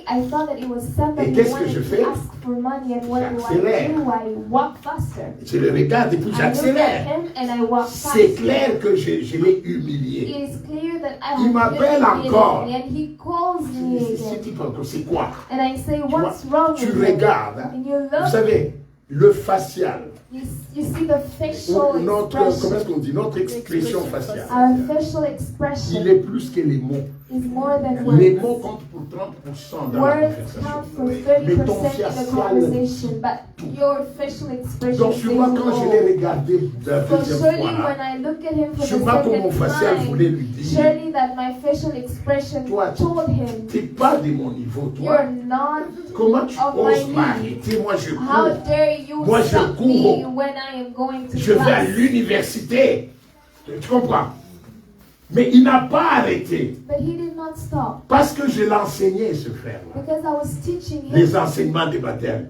I thought that it was somebody Et who qu'est-ce que wanted je to fais? ask for money, and what do I J'accélère. do? I walk faster. Je le regarde et puis I look at j'accélère. him and I walk C'est faster. clair que je l'ai humilié. It is clear that I Il have m'appelle humiliated encore. him, and he calls Je me dis, ce again. type encore, c'est quoi? And I say, Tu vois, what's wrong tu with him? regardes. Hein? And you Vous look, savez, le facial, you see the facial ou notre, comment expression. est-ce qu'on dit, notre expression faciale, Our facial expression il est plus que les mots. is more than Les words. mots comptent pour 30% dans la Words conversation. count for Mais 30% ton in the facial, conversation, but your facial expression Donc, says sûrement, quand je l'ai all. regardé la So deuxième surely fois, when là, I look at him for the sûrement que mon second facial voulait time, lui dire, surely that my facial expression Toi, told him, t'es pas de mon niveau, toi. you're not, Comment tu of oses my m'arrêter? Moi, je how cours. dare you Moi, je stop cours. me when I am going to Je vais à class. l'université. Tu comprends? Mais il n'a pas arrêté. But he did not stop Parce que je l'enseignais, ce frère-là. because I was teaching him Les enseignements des baptêmes.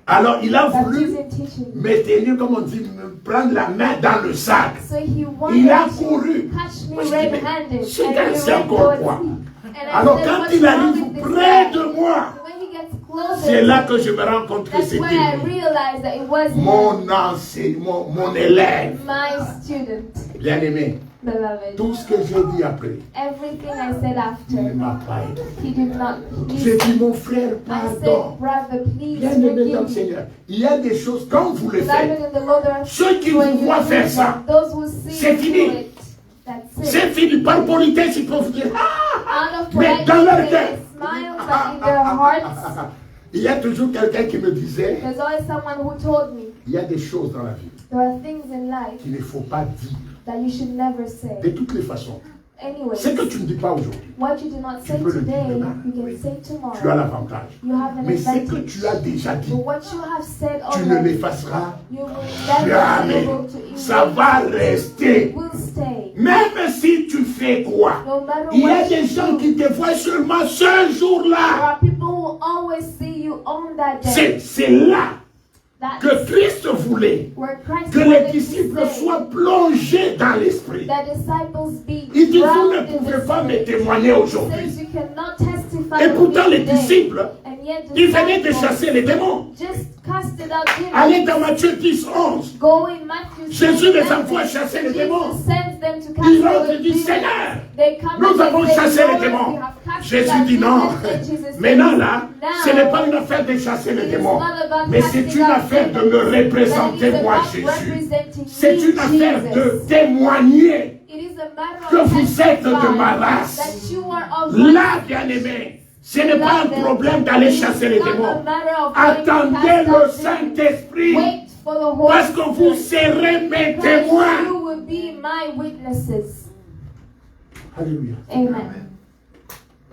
Alors, il a voulu baptism teaching. me tenir, comme on dit, me prendre la main dans le sac. So he Il wanted a to couru. catch me Moi, je dis, mais red-handed. ce And gars, he c'est ran encore towards quoi? me. And I Alors, said, quand what's il wrong arrive with this près guy? de moi, When he gets closer, c'est là que je me rends compte que that's c'était when I lui. realized that it was him, Mon enseignant, mon élève. my student. Bien-aimé, Beloved, Tout ce que j'ai dit après, everything I said il ne after, m'a pas aidé. he did not J'ai listen. dit, mon frère, I pardon. said, brother, please Bien-aimé dans le forgive me. Seigneur, il y a des choses, quand vous le Beloved faites, in the Lord, there are ceux qui things when vous you voient do faire them, ça, those who see c'est you fini. do it, that's c'est it. fini. Par politesse, ils peuvent vous dire, ah, Out of mais dans leur politeness, cœur. they smile, but in their hearts, Il y a toujours quelqu'un qui me disait, there's always someone who told me, il y a des choses dans la vie there are things in life qu'il ne faut pas dire. that you should never De say. toutes les façons. Anyways, Ce que tu ne dis pas aujourd'hui, what you do not say peux le dire today, demain. you can say tu as tomorrow. l'avantage. You have an Mais ce que advantage. tu as déjà dit, But what you have said tu ne already, l'effaceras you will never be jamais. able to Ça erase va it. rester. It will stay. Même si tu fais quoi, No matter il y a what des you gens do, qui te voient seulement ce there jour-là. are people who always see you on that day. C'est là That que is Christ voulait where Christ que les wanted to disciples say, soient plongés dans l'esprit. the disciples be Il dit, vous drowned ne in the pouvez pas me Spirit. témoigner He aujourd'hui. says you cannot testify Et to pourtant, me les today. disciples, And yet ils venaient de disciples chasser les démons. just casted out demons. Allez dans Matthieu 10, 11. Go in Matthew Jésus les 7, envoie chasser les démons. Jesus sends them to cast Ils out rentrent et the disent, demons. Seigneur, They come nous and avons say, chassé les Lord, démons. we have cast Jésus out dit non. demons. And Jesus says, Maintenant là, now, ce n'est pas une affaire de chasser les it is démons, not about mais c'est casting une out affaire de demons, me but it représenter is moi about Jésus. representing C'est me, une affaire Jesus. de témoigner It is a matter que of vous êtes de testifying ma race. that you are of my Là, bien-aimé, ce n'est pas un problème d'aller chasser les It's not a démons. matter of Attendez going to le cast out demons. Saint-Esprit, Wait for the Holy parce que vous Spirit. serez mes Because témoins. you will be my witnesses. Alléluia. Amen.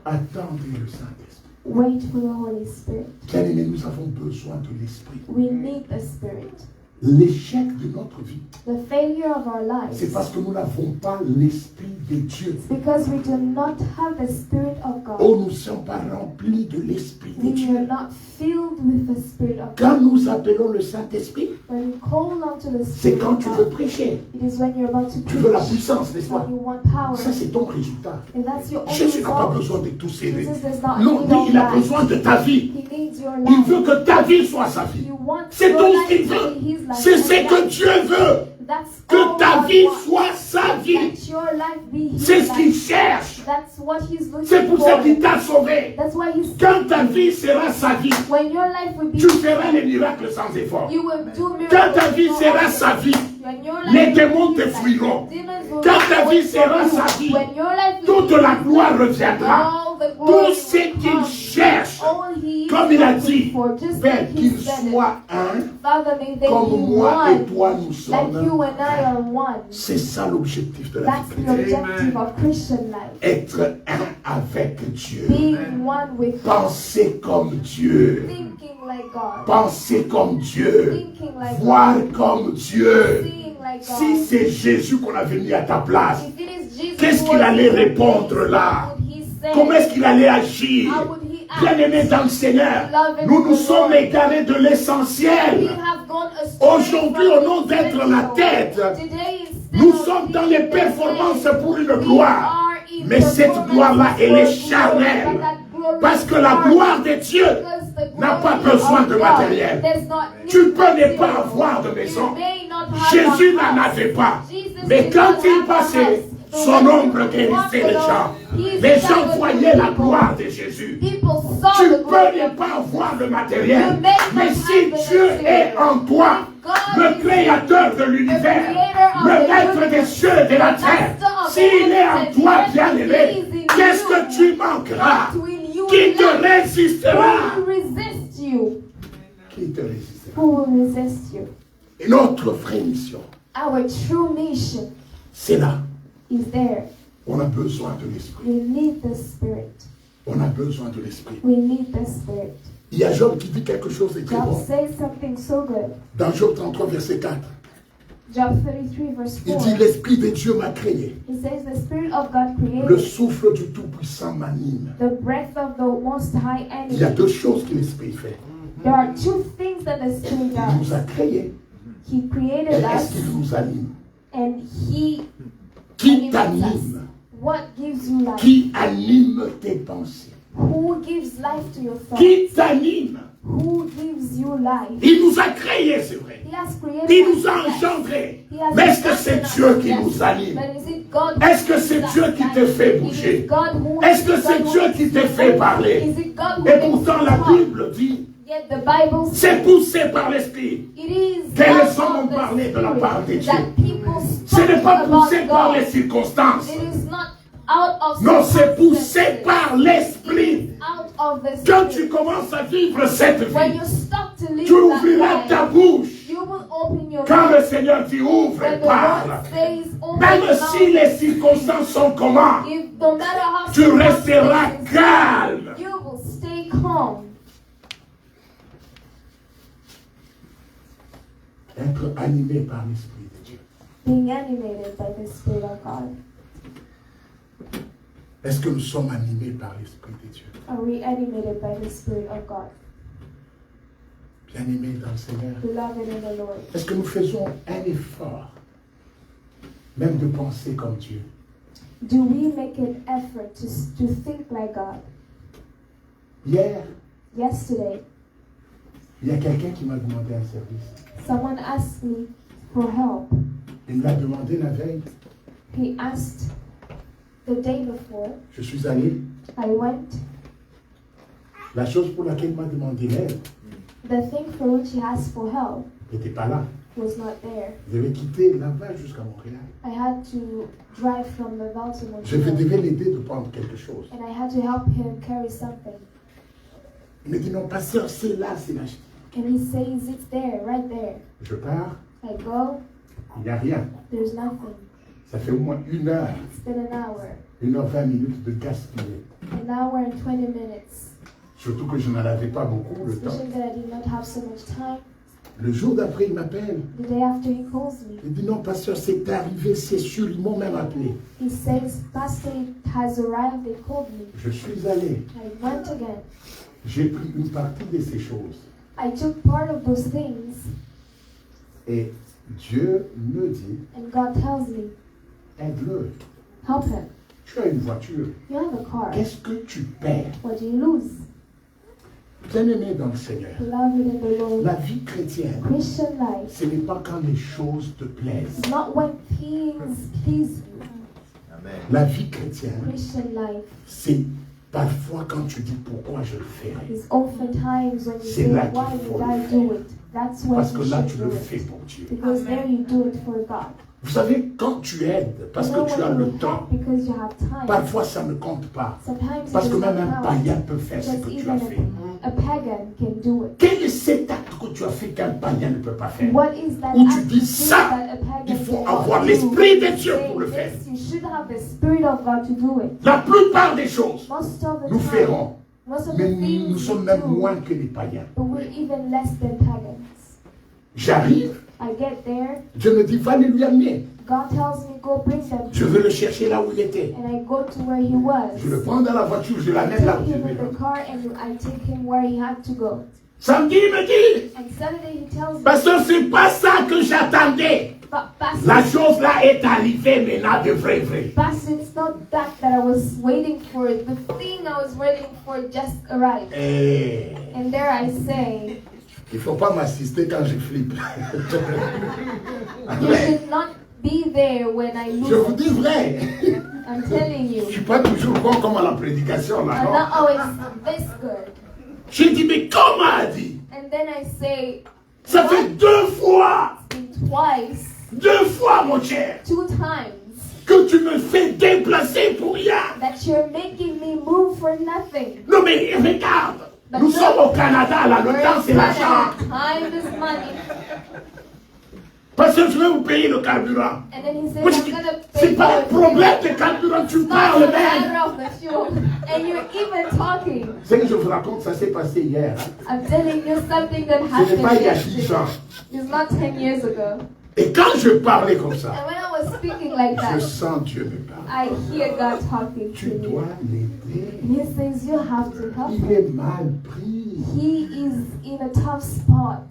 Attendez le Saint-Esprit. Wait for the Holy Spirit. Bien-aimé, nous avons besoin de l'Esprit. We need the Spirit. L'échec de notre vie, The failure of our c'est lives parce que nous n'avons pas l'Esprit de Dieu. is because we do not have the Spirit of God. Oh, nous ne sommes pas remplis de l'Esprit de We Dieu. are not filled with the Spirit of Quand God. nous appelons le Saint-Esprit, When you call onto the c'est Spirit quand of tu veux God, prêcher. it is when you're about to Tu veux la preach. puissance, n'est-ce pas? When you want power. Ça, c'est ton résultat. And that's your only Jésus n'a pas result. besoin de tous ces Jesus does not Non, need lui, all il a that. besoin de ta vie. He needs your Il life. veut que ta vie soit sa vie. You want C'est your tout ce life qu'il to veut. be his life. C'est And ce que Dieu veut. that's Que all ta God vie wants. soit sa vie. That your life be his C'est ce qu'il life. cherche. That's what he's looking C'est pour for. ça qu'il t'a sauvé. That's why he's Quand ta vie sera sa vie, when your life will be tu feras les miracles sans effort. you will do miracles. Quand ta vie no sera effort. sa vie, When your life les will démons be te his life, fuiront. demons will Quand run ta away vie sera from sa you. vie, When your life will toute be la his gloire life, reviendra. all the Tout glory ce will qu'il come. cherche, All he is comme il a looking dit, for, just Père, like he qu'il said it. soit un, Father, may they comme be moi et one, toi nous like you sommes. and I are one. C'est ça l'objectif de la That's vie the chrétienne. objective of Christian life. Être un avec Dieu. Being one with God. Penser comme Dieu. Thinking like God. Penser comme Dieu. Thinking like Voir God. comme Dieu. Seeing like God. Si c'est Jésus qu'on avait mis à ta place, If it is Jesus qu'est-ce who qu'il was allait in your répondre place, là? what would he say? Comment est-ce qu'il allait agir? How would he act? Bien-aimés dans le Seigneur, nous nous sommes égarés de We l'essentiel. have gone astray Aujourd'hui, from au nom d'être la essential. tête, Today, instead nous of sommes dans being les the performances head, pour une we gloire. are in Mais cette performance gloire-là, elle for est glory, charnelle. but that glory Parce is que la charnel. gloire de Dieu Because the n'a pas glory besoin of de God matériel. does not need Tu peux ne material. pas avoir de maison. You may not have Jésus a n'en house. avait pas. Jesus Mais did quand not il have a passait, house. son But when ombre he walked guérissait les gens. alone, his Les shadow gens voyaient la people. gloire de Jésus. People saw Tu the peux glory ne of pas Jesus. avoir le matériel. You may not Mais have si the Dieu material. est en toi, God le is créateur de l'univers, le maître des cieux et de la terre, s'il est en toi, bien-aimé, qu'est-ce que tu manqueras? between you Qui and te life. résistera? Who will resist you? Qui te résistera? Who will resist you? Et notre vraie mission, Our true mission c'est là. is there. On a besoin de l'esprit. We need the Spirit. On a besoin de l'esprit. We need the Spirit. Il y a Job qui dit quelque chose de très Job bon. says something so good. Dans Job 33, verset 4, Job 33 verse il 4. dit, l'esprit de Dieu m'a créé. He says the Spirit of God Le created. souffle du Tout-Puissant m'anime. The breath of the Most High Il y a Enemy. deux choses que l'esprit fait. There are two things that the Spirit Il nous does. a créés. He Et created est-ce us qu'il nous anime? and He Qui animates us. t'anime? What gives you life? Qui anime tes pensées? Who gives life to your thoughts? Qui t'anime? Who gives you life? Il nous a créés, c'est vrai. He has created Il nous a us, yes. engendrés. He has Mais est-ce que created c'est us, Dieu qui yes. nous anime? But is it God who Est-ce que gives c'est us Dieu qui life? te fait It is bouger? God who Est-ce que makes c'est us Dieu want qui to te fait move? parler? Is it God who Et makes pourtant you la talk? Bible dit, Yet the Bible c'est says poussé par l'Esprit. it is Que les not hommes ont of the parlé de la part de Spirit Dieu. that people Ce n'est speak pas about poussé par les God. circonstances. It is not out of Non, c'est poussé circumstances. par l'Esprit. Out of the Quand tu Spirit. commences à vivre cette When vie, you stop to live tu that ouvriras ta life, bouche. you will open your Quand mouth. le Seigneur dit ouvre When et the parle. Lord says open Même your si mouth, les circonstances sont comment, if no matter how tu resteras circumstances, calme. you will stay calm. Être animé par l'Esprit de Dieu. Being animated by the Spirit of God. Est-ce que nous sommes animés par l'Esprit de Dieu? Are we animated by the Spirit of God? Bien-aimés dans le Seigneur. Beloved in the Lord. Est-ce que nous faisons un effort, même de penser comme Dieu? Do we make an effort to think like God? Hier, Yesterday, il y a quelqu'un qui m'a demandé un service. someone asked me for help. Il me l'a demandé la veille. He asked the day before. Je suis allé. I went. La chose pour laquelle il m'a demandé l'aide The thing for which he asked for help n'était pas là. was not there. Je devais quitter là-bas jusqu'à Montréal. I had to drive from Laval to Je Montreal, devais l'aider de prendre quelque chose. and I had to help him carry something. Il me dit non, pasteur, c'est là, c'est là. And he says, it's there, right there. Je pars, I go, il n'y a rien. there's nothing. Ça fait au moins 1 heure, It's been an hour, 1h20 de gaspiller. an hour and 20 minutes. Surtout que je n'en avais pas beaucoup le temps. Especially that I did not have so much time. Le jour d'après, il m'appelle. The day after he calls me, Il dit non, pasteur, c'est arrivé, c'est sûr, ils m'ont même appelé. he says, Pastor, it has arrived, they called me. Je suis allé. I went again. J'ai pris une partie de ces choses. I took part of those things, Et Dieu me dit, and God tells me, aide-le. help him. Tu as une voiture. You have a car. Qu'est-ce que tu perds? What do you lose? Bien-aimé dans le Seigneur, Beloved in the Lord, la vie chrétienne, Christian life ce n'est pas quand les choses te plaisent. is not when things please you. La vie chrétienne, Christian life c'est parfois quand tu dis pourquoi je le ferai. is oftentimes when you C'est say, là qu'il why faut did le I faire. do it? That's when Parce que you là, should tu do le it. fais pour Dieu. Because there you do it for God. Vous savez, quand tu aides, parce You know que tu as when le you temps, help because you have time. parfois ça ne compte pas. Sometimes it Parce que does même not un count. païen peut faire ce Because que tu as even fait. a pagan can do it. Quel est cet acte que tu as fait qu'un païen ne peut pas faire? What is that Où tu act dis to do ça, that a pagan il faut cannot avoir do? l'Esprit de Dieu Say pour le faire. this, you should have the Spirit of God to do it. La plupart des choses, Most of the nous time, ferons. most of the Mais things nous we sommes même do, moins que les païens. but we're even less than pagans. J'arrive, I get there, Dieu me dit, va le lui amener. God tells me go bring them, Je veux le chercher là où il était. and I go to where he was. Je le prends dans la voiture, je l'amène là où Take il him in était. the car, and I take him where he had to go. Samedi, il me dit, And Saturday he tells me, pasteur, c'est pas ça que j'attendais. La Pastor, chose là est arrivée maintenant de vrai, vrai. Pastor, it's not that I was waiting for. The thing I was waiting for just arrived. Et And there I say, il ne faut pas m'assister quand je flippe. you should not be there when I Je vous lose. dis vrai. I'm telling you. Je ne suis pas toujours bon comme à la prédication là, I'm non? not always this good. J'ai dit, mais comment a dit? And then I say, Ça fait 2 fois, twice, 2 fois, mon cher, 2 times, que tu me fais déplacer pour rien. that you're making me move for nothing. Non mais regarde, nous sommes au Canada, là, le temps c'est l'argent. Time is money. Parce que je vais vous payer le carburant. And then he says, Moi, je I'm dis, gonna c'est pay pas for un it. problème de carburant, tu It's not parles a même. matter of the fuel. And you're even talking. Ce que je vous raconte, ça s'est passé hier. I'm telling you something that Ce n'est pas il y a happened 6 ans. yesterday. It's not 10 years ago. Et quand je parlais comme ça, And when I was speaking like je that, sens Dieu me parler. I hear God talking to Tu me. dois l'aider. And he says, you have to help Il him. est mal pris. He is in a tough spot.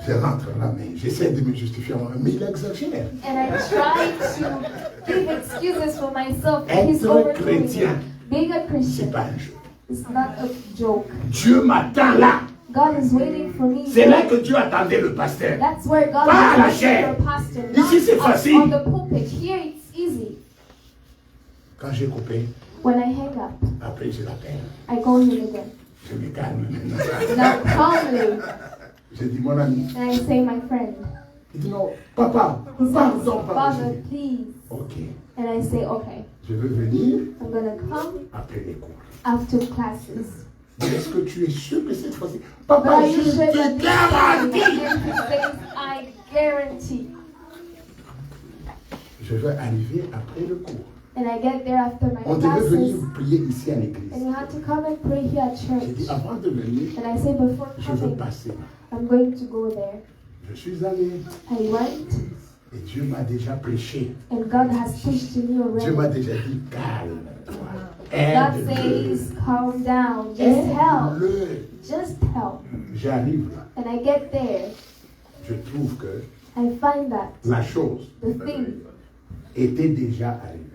Je rentre là, mais j'essaie de me justifier, mais il exagère. And I try to give excuses for myself. He's Être overdoing chrétien, it. Being a c'est Christian pas un jeu. is not a joke. Dieu m'attend là. God is waiting for me. C'est là que Dieu attendait le pasteur. That's where God Pas à la is chair. waiting for a pastor. Ici, c'est Not facile. on the pulpit. Here it's easy. Quand j'ai coupé, When I hang up, après je l'appelle. I call him again. Je me calme maintenant. Now calmly, Je dis mon ami. and I say, my friend. Il dit non, papa, He says, pardon, pardon. Father, please. Ok, And I say, okay, je veux venir I'm gonna come après les cours. after classes. Mais est-ce que tu es sûr que cette fois-ci, But papa, are je you sure that te this garantis. time he says, I guarantee. Je vais arriver après le cours. And I get there after my On devait venir classes. prier ici à l'église. And you have to come and pray here at J'ai dit, church. avant de venir, And I say, before je veux coming, passer. I'm going to go there. Je suis allé I went, et Dieu m'a déjà prêché. and God has preached to me Dieu m'a already. déjà dit, calme-toi. God Aide-le. says, calm down, just help, Aide-le. just help. J'arrive là. And I get there, Je trouve que I find that la chose the thing était déjà arrivée.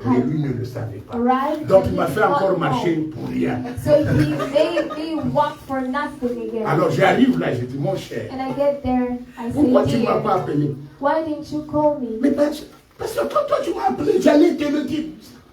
Mais lui ne le savait pas. arrived. Donc and il m'a he fait did not encore know. marcher pour rien. So he made me walk for nothing again. Alors j'arrive là, je dis, mon cher, And I get there, I pourquoi tu say, ne m'as dear, pas appelé? why didn't you call me? Mais parce que quand toi tu m'as appelé, j'allais te le dire.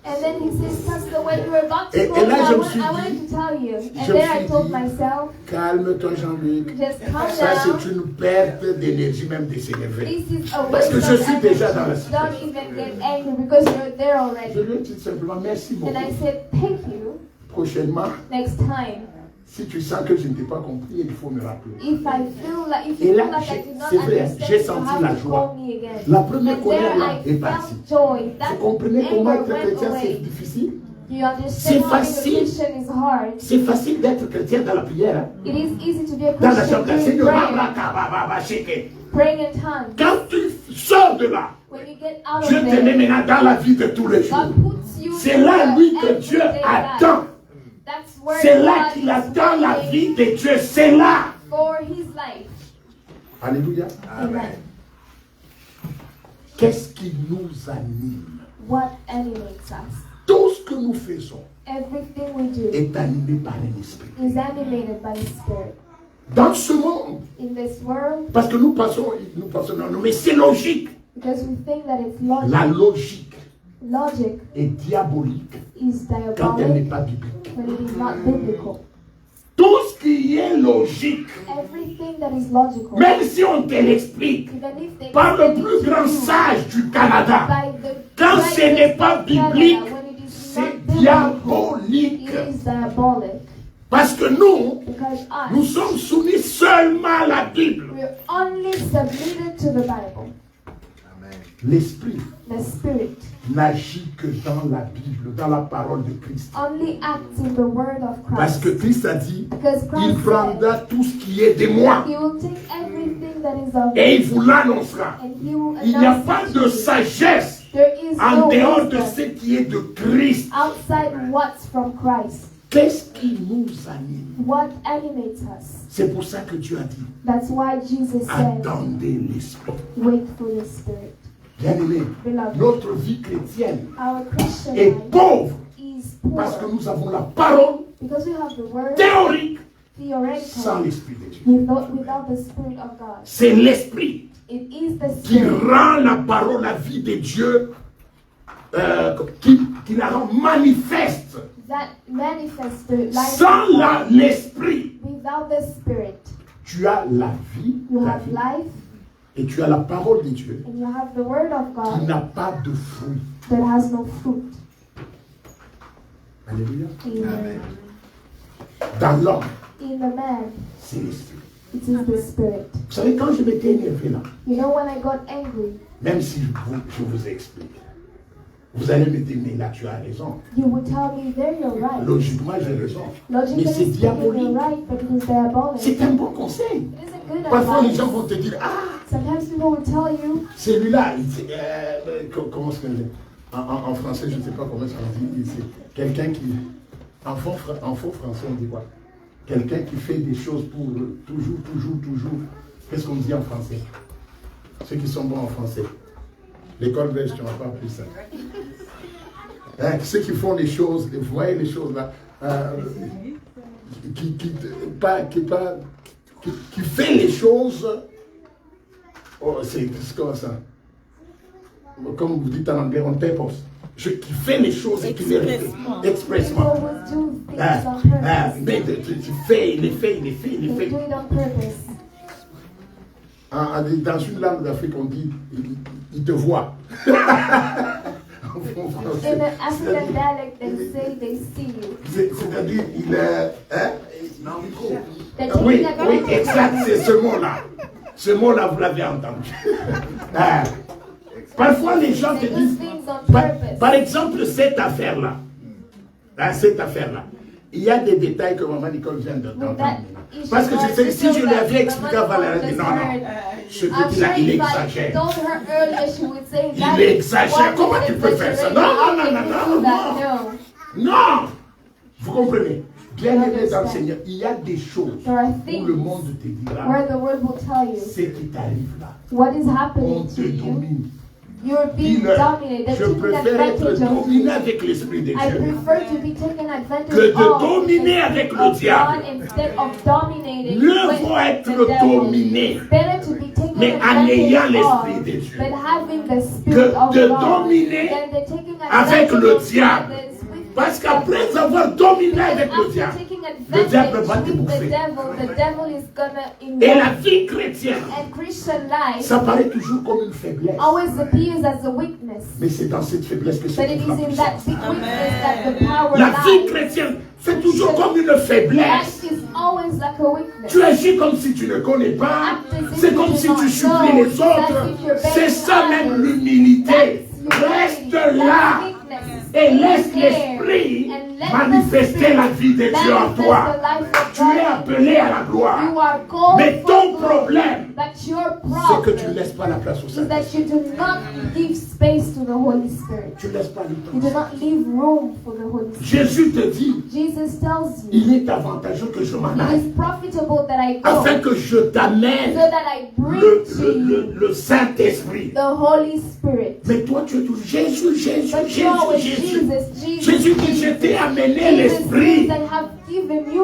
And then he says, Pastor, when you were about to Et call me, là, je I me suis wanted dit- to tell you. je And me then I suis told dit- myself, Calme-toi Jean-Luc. just calm Ça down. c'est une perte d'énergie même de s'énerver. This is a Parce que waste je of suis energy. déjà dans la Don't situation. even get angry because you're there Je already. lui ai dit simplement merci beaucoup. And I said, thank you. Prochainement, Next time, si tu sens que je ne t'ai pas compris, il faut me rappeler. if I feel like, if Et you là, feel like I did not c'est vrai, understand, j'ai you senti have la to joie. call me again. La première And colère there là I est partie. felt joy. Vous That comprenez comment anger être went chrétien c'est away. difficile? You understand C'est how being a facile. Christian is hard. C'est facile d'être chrétien dans la prière. Hein? It is easy to be a Dans la Christian chambre, doing Seigneur, prayer, praying in tongues. quand tu sors de là, When you get out Dieu of te met there, maintenant dans la vie de tous les jours. God puts you C'est in là, the lui, que Dieu everyday attend. life. That's where C'est là God qu'il is attend la waiting vie de Dieu. C'est là. for his life. Alléluia. Amen. Qu'est-ce qui nous anime? What animates us? Tout ce que nous faisons Everything we do est animé par l'esprit. is animated by the Spirit. Dans ce monde, In this world, parce que nous passons, non, mais c'est logique. because we think that it's La logic. logique Logic est diabolique is quand elle n'est diabolic pas biblique. when it is not biblical. Tout ce qui est logique, Everything that is logical, même si on te l'explique even if they par le explain plus it to grand you sage du Canada, by the quand greatest ce n'est pas of Canada, biblique, when it is c'est not biblical, diabolique. it is diabolic. Parce que nous, Because nous us, sommes soumis seulement à la Bible. we're only submitted to the Bible. L'esprit The Spirit n'agit que dans la Bible, dans la parole de Christ. only acts in the Word of Parce Christ. que Christ a dit, Because il Christ said, prendra tout ce qui est de moi He will take everything that is of et me il vous l'annoncera. and He will Il n'y a announce pas it de to you. sagesse There is en no dehors de wisdom ce qui est de Christ. outside what's from Christ. Qu'est-ce qui nous anime? What animates us? C'est pour ça que Dieu a dit, That's why Jesus said, attendez l'Esprit. wait for the Spirit. Bien-aimé, Beloved, notre vie chrétienne our Christian est life pauvre is parce que poor nous avons la parole because we have the Word théorique sans theoretical l'Esprit de Dieu. without the Spirit of God. C'est l'Esprit It is the qui Spirit rend la parole, la vie de Dieu, qui la rend manifeste. that manifests the life Sans of God. l'Esprit, Without the Spirit, tu as la vie, you la have vie, life et tu as la parole de Dieu and you have the Word of qui God n'a pas de fruit. that has no fruit. Alléluia. Amen. Dans l'homme, In the man, c'est l'Esprit. it is the Spirit. Vous savez, quand je m'étais énervé là, You know, when I got angry, même si je vous explique, vous allez me dire, mais là tu as raison. you would tell me, there you're right. Logiquement, j'ai raison. Logically Mais c'est speaking, you're diabolique. right, but it is diabolic. C'est un bon conseil. It is a good Parfois, les advice. gens vont te dire, ah, Sometimes people will tell you, celui-là, comment est-ce qu'on dit en français, je ne sais pas comment ça se dit. C'est quelqu'un qui, en faux français, on dit quoi? Quelqu'un qui fait des choses pour toujours Qu'est-ce qu'on dit en français? Ceux qui sont bons en français. L'école belge, tu n'as pas appris ça. Hein, ceux qui font les choses, vous voyez les choses là, qui fait les choses, oh, c'est comme ça. Comme vous dites en anglais, on purpose. Qui fait les choses et qui les fait expressement. Mais tu fais, il les fait. Dans une langue d'Afrique, on dit, il te voit. In the African dialect, they say they see you. C'est-à-dire, il est... Hein? Oui, exact, c'est ce mot-là. Ce mot-là, vous l'avez entendu. Parfois, les gens te disent... Par exemple, cette affaire-là. Il y a des détails que Maman Nicole vient d'entendre. Parce que je sais, si je lui avais expliqué à Valérie, non, ce petit-là, il exagère. Il exagère. Comment tu peux faire ça? Non. Vous comprenez? Bien aimé dans le Seigneur, il y a des choses où le monde te dira ce qui t'arrive là. On te domine. You're being dominated. Je préfère être dominé avec l'Esprit de Dieu que de dominer avec le diable. Mieux vaut être dominé, mais en ayant l'Esprit de Dieu, que de dominer avec le diable. Parce qu'après avoir dominé avec le diable va te bouffer. Et la vie chrétienne, ça paraît toujours comme une faiblesse. Mais c'est dans cette faiblesse que se trouve la puissance. La vie chrétienne, c'est toujours comme une faiblesse. Tu agis comme si tu ne connais pas. C'est comme si tu supplies les autres. C'est ça même l'humilité. Reste là. Et laisse l'Esprit manifester la vie de Dieu en toi. Tu es appelé à la gloire. Mais ton problème, c'est que tu ne laisses pas la place au Saint-Esprit. Tu ne laisses pas le temps. Jésus te dit, il est avantageux que je m'en aille, afin que je t'amène le Saint-Esprit. Mais toi, tu es toujours Jésus. Jésus dit, je t'ai amené l'Esprit.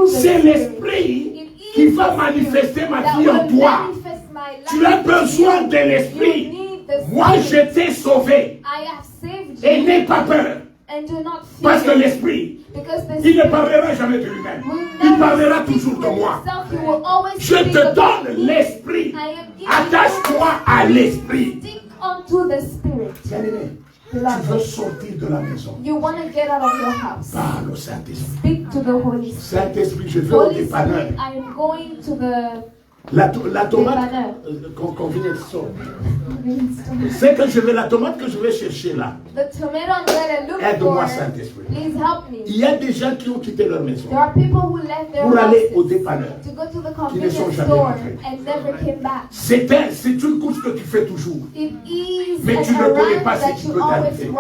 C'est l'Esprit qui va manifester ma vie en toi. Tu as besoin de l'Esprit. Moi, je t'ai sauvé. Et n'aie pas peur. Parce que l'Esprit, il ne parlera jamais de lui-même. Il parlera toujours de moi. Je te donne l'Esprit. Attache-toi à l'Esprit. Bien-aimé, tu veux sortir de la maison. Parle au Saint-Esprit. Saint-Esprit, je vais au dépanneur. La tomate qu'on vient de sortir. C'est que je vais la tomate que je vais chercher là. Aide-moi, Saint-Esprit. Il y a des gens qui ont quitté leur maison pour aller au dépanneur, qui ne sont jamais rentrés. C'est une course que tu fais toujours. Mais tu ne connais pas ce qui peut t'arriver.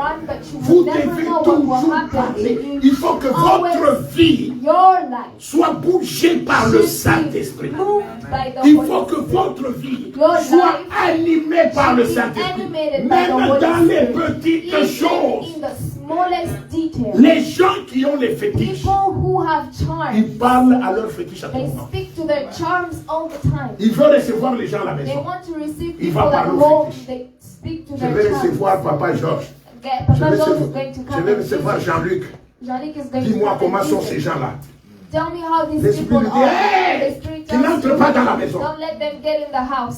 Vous devez toujours parler. Il faut que votre vie soit bougée par le Saint-Esprit. Il faut que votre vie soit animée par le Saint-Esprit. Même dans les petites choses. Les gens qui ont les fétiches, ils parlent à leurs fétiches à tout moment. Ils veulent recevoir les gens à la maison. Ils vont parler aux fétiches. Je vais recevoir Papa Georges. Je vais recevoir Jean-Luc. Dis-moi comment sont ces gens-là. L'Esprit lui dit, hey, tu n'entres pas dans la maison.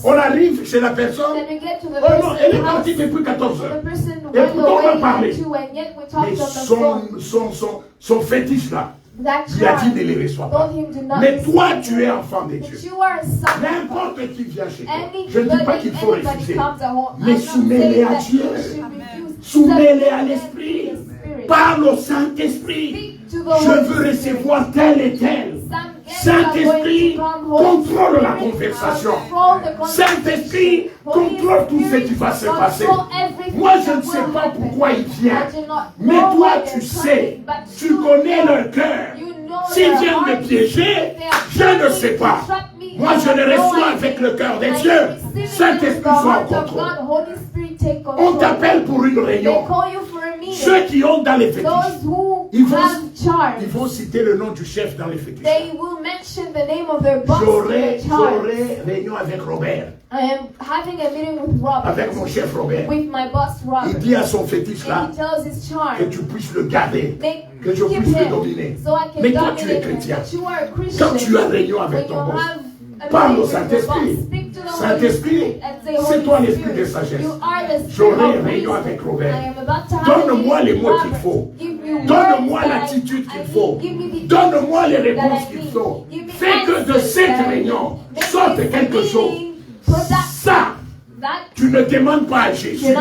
On arrive chez la personne. Oh non, elle est partie depuis 14 heures. Et pourtant on va parler. Mais son fétiche là, il a dit ne les reçoit pas. Mais toi, tu es enfant de Dieu. N'importe qui vient chez toi. Je ne dis pas qu'il faut refuser. Mais soumets-les à Dieu. Soumets-les à l'Esprit. Parle au Saint-Esprit. Je veux recevoir tel et tel. Saint-Esprit, contrôle la conversation. Saint-Esprit, contrôle tout ce qui va se passer. Moi, je ne sais pas pourquoi il vient. Mais toi, tu sais. Tu connais leur cœur. S'ils viennent me piéger, je ne sais pas. Moi, je le reçois avec le cœur des dieux. Saint-Esprit, sois en contrôle. On t'appelle pour une réunion. Ceux qui ont dans les fétiches, ils vont citer le nom du chef dans les fétiches. J'aurai réunion avec Robert. I am having a meeting with Robert, avec mon chef Robert. With my boss Robert. Il dit à son fétiche là que tu puisses le garder, que je puisse le dominer. Mais toi tu es chrétien. Quand tu as réunion avec ton boss, parle au Saint-Esprit. Saint-Esprit, c'est toi l'esprit de sagesse. J'aurai réunion avec Robert. Donne-moi les mots qu'il faut. Donne-moi l'attitude qu'il faut. Donne-moi les réponses qu'il faut. Fais que de cette réunion sorte quelque chose. Ça, tu ne demandes pas à Jésus.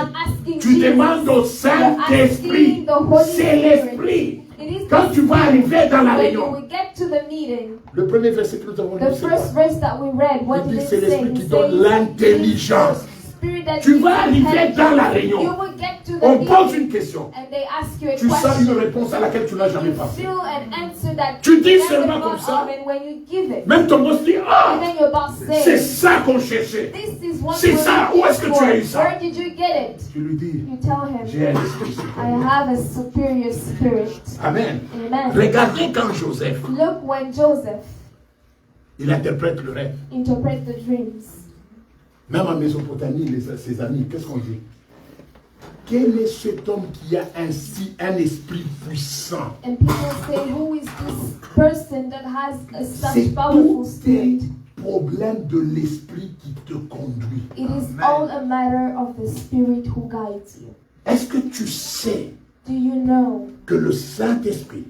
Tu demandes au Saint-Esprit. C'est l'Esprit. Quand tu vas arriver dans la réunion, le premier verset que nous avons lu, il dit c'est l'Esprit qui donne l'intelligence. Tu vas arriver dans la réunion. On pose une question. Tu sens une réponse à laquelle tu n'as jamais pensé. Tu dis seulement comme ça. Même ton boss dit, ah, c'est ça qu'on cherchait. C'est ça. Où est-ce que tu as eu ça? Tu lui dis, j'ai un esprit supérieur. Amen. Regardez quand Joseph, il interprète le rêve. Même en Mésopotamie, ses amis, qu'est-ce qu'on dit? Quel est cet homme qui a ainsi un esprit puissant? C'est tous les problèmes de l'esprit qui te conduit. Est-ce que tu sais que le Saint-Esprit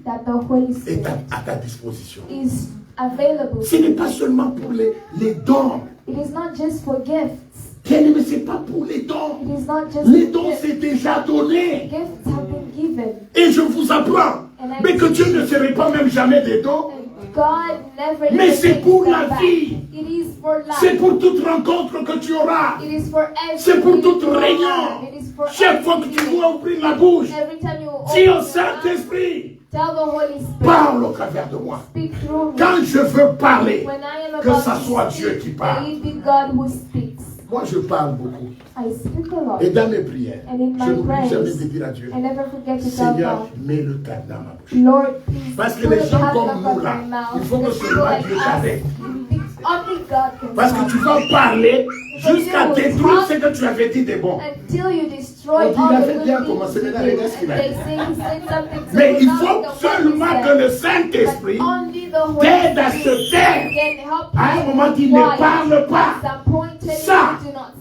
est à ta disposition? Ce n'est pas seulement pour les dons. It is not just for gifts. Bien-aimé, ce n'est pas pour les dons. Les dons, c'est déjà donné. Gifts have been given. Et je vous apprends. Mais que Dieu ne se répand même jamais des dons. God never mais c'est pour la vie. C'est C'est pour toute rencontre que tu auras. C'est pour toute réunion. Chaque fois que tu dois ouvrir la bouche, dis au Saint-Esprit, parle au travers de moi. Quand je veux parler, que ce soit Dieu qui parle. Moi, je parle beaucoup. Et dans mes prières, je n'oublie jamais de dire à Dieu, Seigneur, mets le cadre dans ma bouche. Parce que les gens comme nous là, il faut que seulement Dieu t'arrête. Parce que tu vas parler jusqu'à détruire ce que tu avais dit de bon. Il avait bien commencé, maintenant regarde ce qu'il a dit. Mais il faut seulement que le Saint-Esprit t'aide à se taire. À un moment, il ne parle pas. Ça,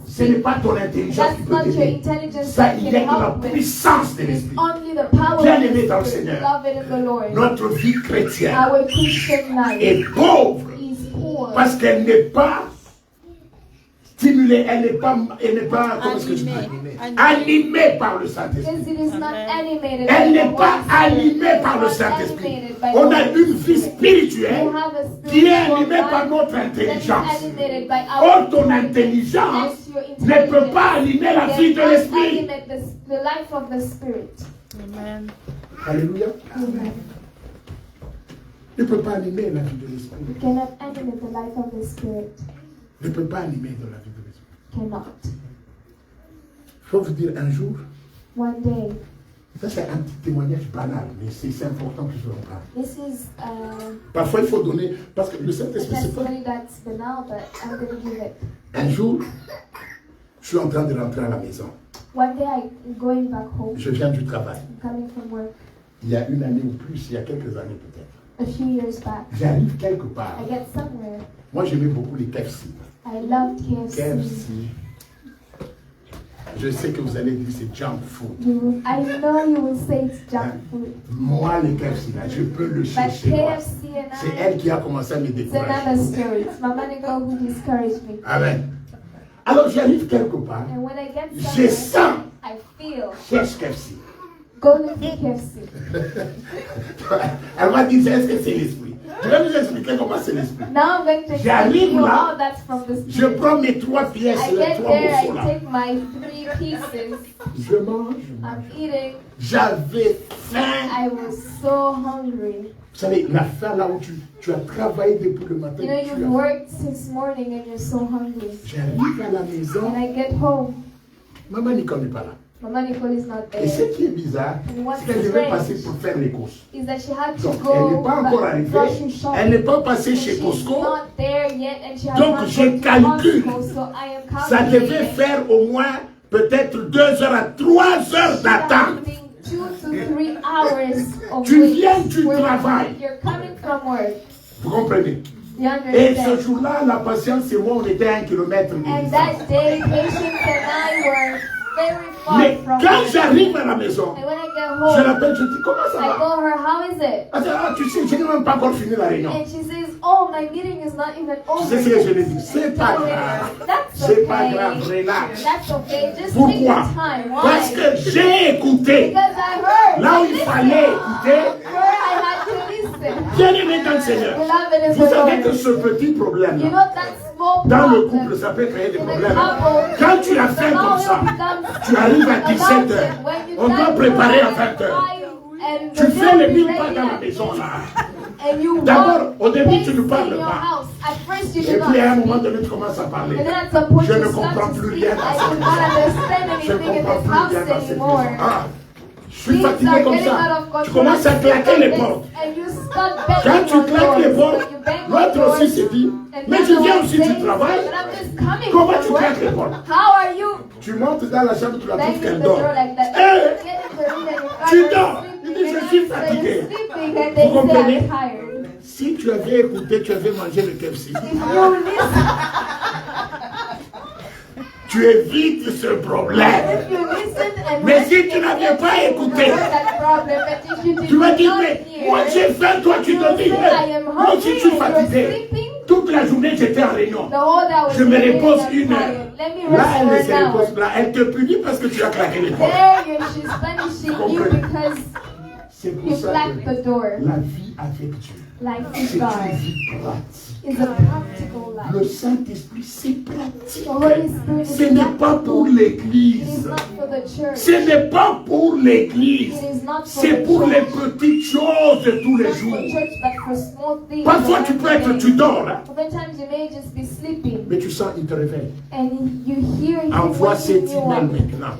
ce n'est pas ton intelligence qui peut t'aider. Ça, il y a que la puissance de l'Esprit. Bien aimé dans le Seigneur, notre vie chrétienne est pauvre parce qu'elle n'est pas stimulée, elle n'est pas comment est-ce que je dis, animée par le Saint-Esprit. Elle n'est pas animée par le Saint-Esprit. On a une vie spirituelle qui est animée par notre intelligence. Or, ton intelligence ne peut pas animer la vie de l'Esprit. Amen. Alléluia. Ne peut pas animer la vie de l'Esprit. Ne peut pas animer de la vie de l'Esprit. Il faut vous dire un jour. One day. Ça c'est un petit témoignage banal, mais c'est important que je en parle. This is Parfois il faut donner, parce que le Saint-Esprit c'est pas. that's banal, but I'm going to give it. Un jour, je suis en train de rentrer à la maison. One day I'm going back home. Je viens du travail. I'm coming from work. Il y a une année ou plus, il y a quelques années peut-être. A few years back. J'arrive quelque part. I get somewhere. Moi j'aimais beaucoup les KFC. I loved KFC. KFC. Je sais que vous allez dire c'est junk food. I know you will say it's junk food. Moi, les KFC, là, je peux le But chercher. Moi. KFC and C'est elle qui a commencé à me it's décourager. another story. It's my manager who discouraged me. Amen. Alors j'arrive quelque part. And when I get Je somewhere, sens. I feel. Cherche KFC. Go to KFC. Elle m'a dit, est-ce que c'est l'esprit? Je vais vous expliquer comment c'est l'esprit. Now I'm going to explain to J'arrive you là, how that's from the je spirit. prends mes 3 pièces, I les get 3 there, morceaux I là. take my 3 pieces. Je mange. I'm eating. J'avais faim. I was so hungry. Vous savez, la faim là où tu as travaillé depuis le matin. You know, you've worked since morning and you're so hungry. J'arrive à la maison. And I get home. Maman Nicole n'est pas là. Mama Nicole is not Et ce there. qui est bizarre, And what's c'est qu'elle devait strange passer pour faire les courses. is that she had to Donc, elle n'est go pas encore arrivée. grocery shopping. Elle n'est pas passée And chez she's Costco. not there yet, and she has Donc, not je gone to calcule. Costco, so I am Ça devait calculating. faire au moins peut-être 2 heures à 3 heures d'attente. 2 to 3 hours of Tu wait. viens du Where travail. You're coming from work. Vous comprenez? You Et ce understand? jour-là, la patience et moi, on était à 1 kilomètre. And that day, Patience and I were very far Mais from quand work. j'arrive à la maison, And when I get je home, l'appelle, je dis, comment ça I va? call her, how is it? Elle dit, ah, tu sais, je n'ai même pas encore fini la réunion. And she says, oh, my meeting is not even Tu over. sais ce que je lui dis? C'est And pas tell her, grave. That's C'est pas okay. grave, relax. That's okay. Just take Pourquoi? your time. Why? Parce que j'ai écouté. Because I heard. Là où I il listened. fallait écouter, Where I had to listen. bien aimé dans le Seigneur. Beloved in Vous the savez que Lord. ce petit You problème-là, know that small dans le problem couple, ça peut créer des in a problèmes. couple, Quand tu as faim comme ça, tu arrives à 17 heures. On doit préparer à 20 heures. Tu fais les 1000 pas dans la maison là. D'abord, au début, tu ne parles pas. Et puis à un moment donné, tu commences à parler. Je ne comprends plus rien dans cette maison. Je ne comprends plus rien dans cette maison. Ah, je suis fatigué comme ça. Tu commences à claquer les portes. Quand tu claques les portes, l'autre aussi se dit, mais je viens aussi du travail. Comment tu claques les portes? Tu montes dans la chambre, tu la trouves qu'elle dort. Tu dors. Il dit, je suis fatigué. Vous comprenez? Si tu avais écouté, tu avais mangé le KFC. Tu évites ce problème. Mais si tu n'avais pas écouté, tu m'as dit, mais moi j'ai faim, toi tu te dis, moi aussi je suis fatigué. Toute la journée j'étais en réunion. Je me repose 1 heure. Là elle ne se repose pas. Elle te punit parce que tu as claqué les portes. C'est pour ça que la vie avec Dieu, c'est une vie pratique. Le Saint-Esprit, c'est pratique. Ce n'est pas pour l'Église. Ce n'est pas pour l'Église. C'est pour les petites choses de tous les jours. Parfois, tu dors là. Mais tu sens, il te réveille. Envoie cet email maintenant.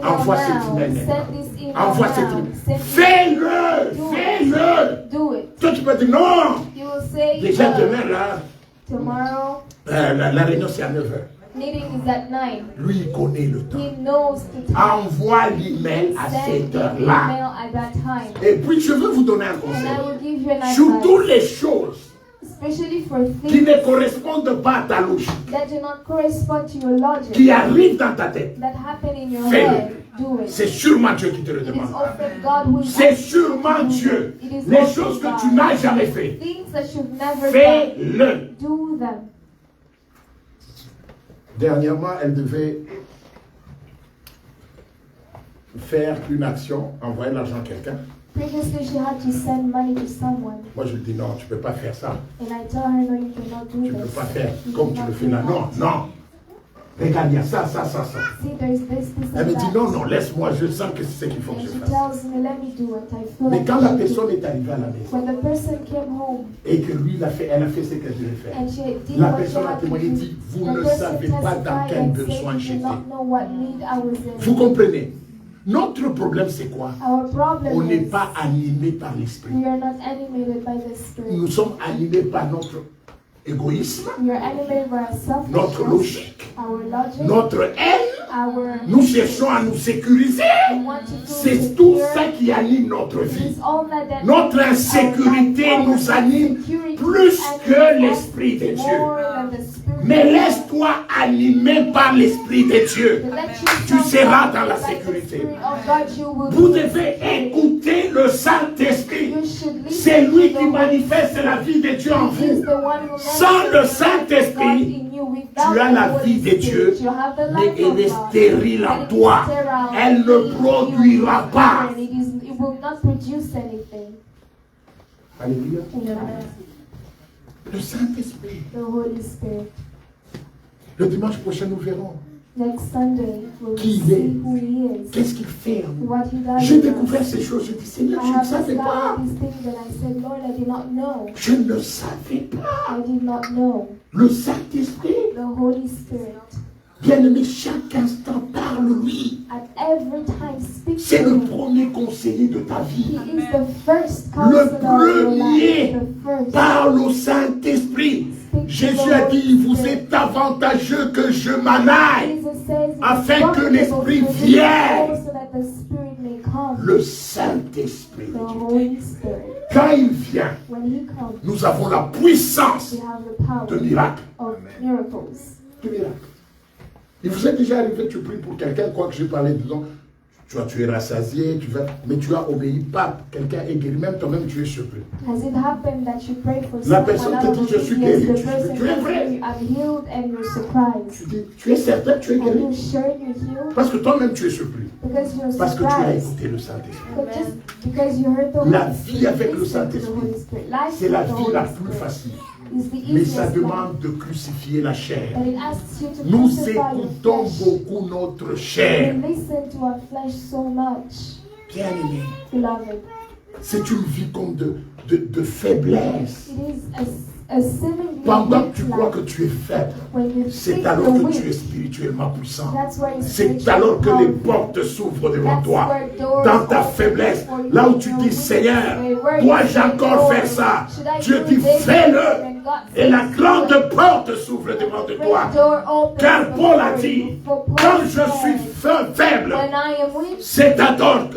Envoie cet email maintenant. Envoie cet email. Fais-le. Fais-le. Toi, tu peux dire non. Déjà demain là, la réunion c'est à 9h. Meeting is at 9. Lui, il connaît le temps. He knows the time. Envoie l'email à Send cette the heure-là. email at that time. Et puis, je veux vous donner un And I conseil. will give you an Sur toutes advice, les choses especially for qui things ne correspondent pas à ta logique, that do not correspond to your logic, qui arrivent dans ta tête, that happen in your fais-le. head. Do it. C'est sûrement Dieu qui te le It is demande. often God who is C'est asking you sûrement to do Dieu. it. It is Les often choses que God. tu n'as jamais fait, Things that you've never done, fais-le. do them. Dernièrement, elle devait faire une action, envoyer l'argent à quelqu'un. Previously, she had to send money to someone, Moi, je lui dis non, tu ne peux pas faire ça. and I tell her, no, you cannot do Tu ne peux this. pas faire You comme tu cannot le fais do là. that. Non, non. Regarde, il y a ça. See, there's this, Elle me and dit that. non, laisse-moi, je sens que c'est ce qu'il faut que And je she fasse. tells me, let me do it. I feel Mais like quand I la should do personne it. est arrivée à la maison When the person came home et que lui, elle a fait ce qu'elle devait faire, and she did la what she personne a had to témoigné et do, dit, vous the ne person savez pas dans testified quel and besoin said, you j'étais. did not know what need I was in. Vous comprenez? Notre problème, c'est quoi? Our problem On n'est is pas animé par l'esprit. we are not animated by the Spirit. Nous sommes animés par notre égoïsme, We are animated by our notre selfishness, logique, our logic, notre haine. our Nous cherchons à nous sécuriser. we want to do C'est tout secure. ça qui anime notre It vie. is all that Notre our insécurité life, nous anime insecurity plus que animates l'Esprit de us Dieu. more than the Spirit. Mais laisse-toi animer par l'Esprit de Dieu. Let Tu yourself seras be dans la by the sécurité. Spirit of God, you will Vous be devez safe. écouter le Saint-Esprit. You should listen C'est lui to qui the manifeste la vie de Dieu en He is vous. the one who Sans le manifests Saint-Esprit, God in you. Without tu as la the Holy vie de Dieu, Spirit, you have the mais life elle of est God. stérile en And it is toi. sterile. Elle ne It is produira pas. barren. It will not produce anything. Alléluia. Amen. Le Saint-Esprit. The Holy Spirit. Le dimanche prochain, nous verrons Next Sunday, we'll qui il see est. who he is, Qu'est-ce qu'il fait en nous. what he does. J'ai in découvert us. ces choses. Je dis, Seigneur, I je ne have savais pas. discovered these things and I said, Lord, I did not know. Je ne savais pas. I did not know. Le Saint-Esprit, The Holy Spirit, bien-aimé, chaque instant, parle-lui. at every time, speaks C'est to le him. premier conseiller de ta He vie. is the first counselor of your premier life. The first. Parle au Saint-Esprit. Jésus a dit, vous êtes avantageux que je m'en aille. Jesus says it is afin que profitable l'Esprit for me to vienne. go so that the Spirit may come. Le Saint-Esprit The de Dieu. Holy Spirit. Quand il vient, When he comes, nous avons la puissance we have the power de miracle. of miracles. De miracle. Il vous est déjà arrivé, tu pries pour quelqu'un, quoi que je parlais, disons, tu es rassasié, mais tu as obéi pas. Quelqu'un est guéri, même toi-même tu es surpris. Has it happened that you pray for La someone personne te dit, je suis guéri, the tu person es vrai. tells you, I'm healed, and you're surprised? Tu dis, tu es certain que tu es Are you guéri. sure you're healed? Parce que toi-même tu es surpris. Because you're Parce que tu as surprised. écouté le Saint-Esprit. But just because you heard the La Holy vie Spirit, avec le listen to the Saint-Esprit, Holy Spirit. Life c'est la with the vie Holy la plus Spirit facile. is the Mais ça easiest life. demande de crucifier la chair. But it asks you to Nous crucify your écoutons flesh. beaucoup notre chair. We listen to our flesh so much, Bien-aimé, beloved. c'est une vie comme de faiblesse. It is a seemingly Pendant weak que tu crois life. que tu es faible, When you c'est think alors you're que tu es weak, spirituellement puissant. that's where you're C'est spiritually alors que les powerful. portes s'ouvrent devant That's toi. where doors Dans ta open faiblesse, for you là où in tu your dis, weakness. Seigneur, Where you dois-je say, encore Lord, faire ça? should I Dieu do dit, this? fais-le. And God Et la says, grande do it. porte s'ouvre devant de The toi. great door opens Car Paul a before dit, you. For Paul quand je said, suis faible, when I am weak, c'est alors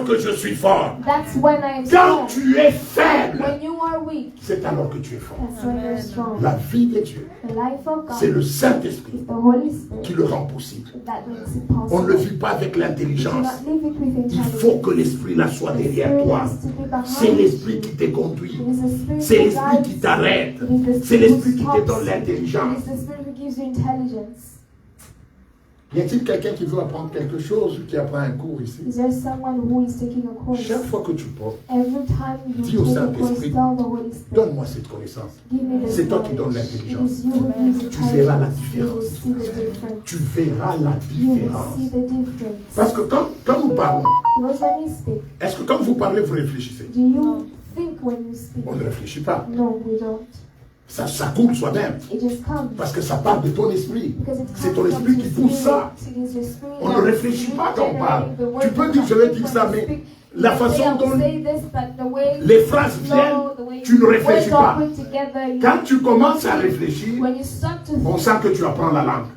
que je suis fort. that's when I am Quand strong. tu es faible, When you are weak, c'est alors que tu es fort. that's when you're strong. La vie de Dieu, The life of God c'est le Saint-Esprit is the Holy Spirit qui le rend possible. that makes it On ne le possible. vit pas avec You do l'intelligence. not live it with Il intelligence. faut que l'Esprit là soit The derrière Spirit toi. has to be behind C'est l'Esprit you. qui te conduit. It is the Spirit C'est who l'Esprit guides qui you. t'arrête. It is the C'est Spirit l'Esprit who qui te stops donne you. l'intelligence. It is the Spirit who gives you intelligence. Y a-t-il quelqu'un qui veut apprendre quelque chose ou qui apprend un cours ici? Is there someone who is taking a course? Chaque fois que tu portes, Every time Dis you au take a course, Saint-Esprit, tell the Holy Spirit, donne-moi cette connaissance. give me this C'est toi qui donnes knowledge. l'intelligence. It is you who gives Tu verras la intelligence. You will différence. see the difference. Tu verras la You will différence. see the difference. Parce que quand nous parlons, Because when you speak, est-ce que quand vous parlez, vous réfléchissez? do you think when you speak? On ne réfléchit pas. No, we don't. Ça coule soi-même. It just comes. Parce que ça part de ton esprit. Because it C'est comes ton from esprit your qui pousse spirit. ça. It is your spirit On ne that réfléchit pas quand on parle. regenerates the word. Tu peux dire, je vais dire ça, mais la façon dont les phrases viennent, tu ne réfléchis pas. Quand tu commences à réfléchir, on sent que tu apprends la langue.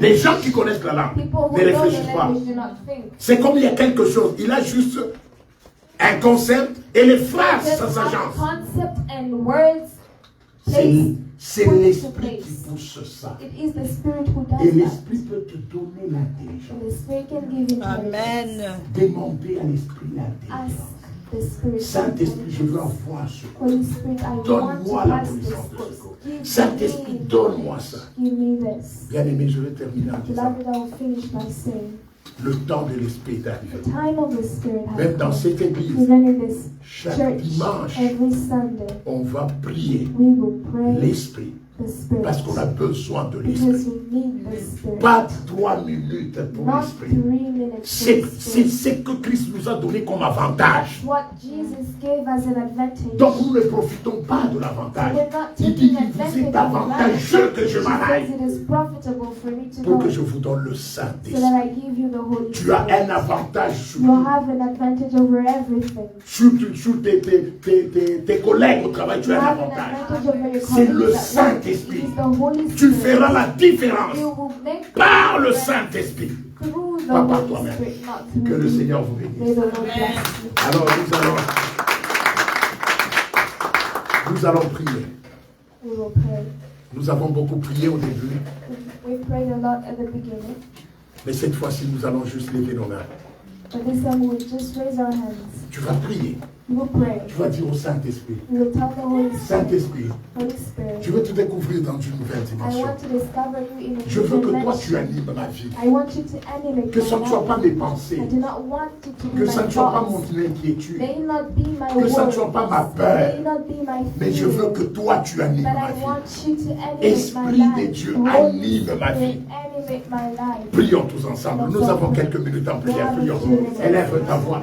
Les gens qui connaissent la langue ne réfléchissent pas. C'est comme il y a quelque chose. Il a juste un concept et les phrases, ça s'agence. C'est l'esprit qui pousse ça. Et l'esprit peut te donner l'intelligence. Amen. Demander à l'esprit l'intelligence. Saint-Esprit, je veux avoir ce corps. Donne-moi la connaissance de ce corps. Saint-Esprit, donne-moi ça. Bien-aimé, je vais terminer en disant, le temps de l'Esprit est arrivé. Même dans cette église, chaque dimanche, on va prier l'Esprit. Parce qu'on a besoin de l'Esprit. Pas 3 minutes pour l'Esprit. C'est ce que Christ nous a donné comme avantage. Donc nous ne profitons pas de l'avantage. Il dit qu'il vous est avantageux que je m'en aille pour que je vous donne le Saint-Esprit. Tu as un avantage sur tes collègues au travail, tu as un avantage. C'est le Saint-Esprit. Tu feras la différence par le Saint-Esprit, pas par toi-même. Que le Seigneur vous bénisse. Alors nous allons prier. Nous avons beaucoup prié au début, We prayed a lot at the beginning, mais cette fois-ci nous allons juste lever nos mains. But this time we will just raise our hands. Tu vas prier. We will pray. Tu vas dire au Saint-Esprit, We will tell the Holy Spirit, Saint-Esprit, Holy Spirit, je veux te découvrir dans une nouvelle I dimension. want to discover you in a Je veux new que toi dimension. tu animes ma vie. I want you to animate Que ce ne my soit pas life. mes pensées. I do not want it to be Que my ça ne soit pas thoughts. mon inquiétude. May not be my Que ça ne words. soit pas ma peur. May not be my Mais je veux que fear. toi tu animes But ma I vie. want you to animate my Esprit de life. Dieu, Holy anime ma vie. Spirit, animate my life. Prions tous ensemble. Nous avons quelques minutes en prière. Prions. Élève ta voix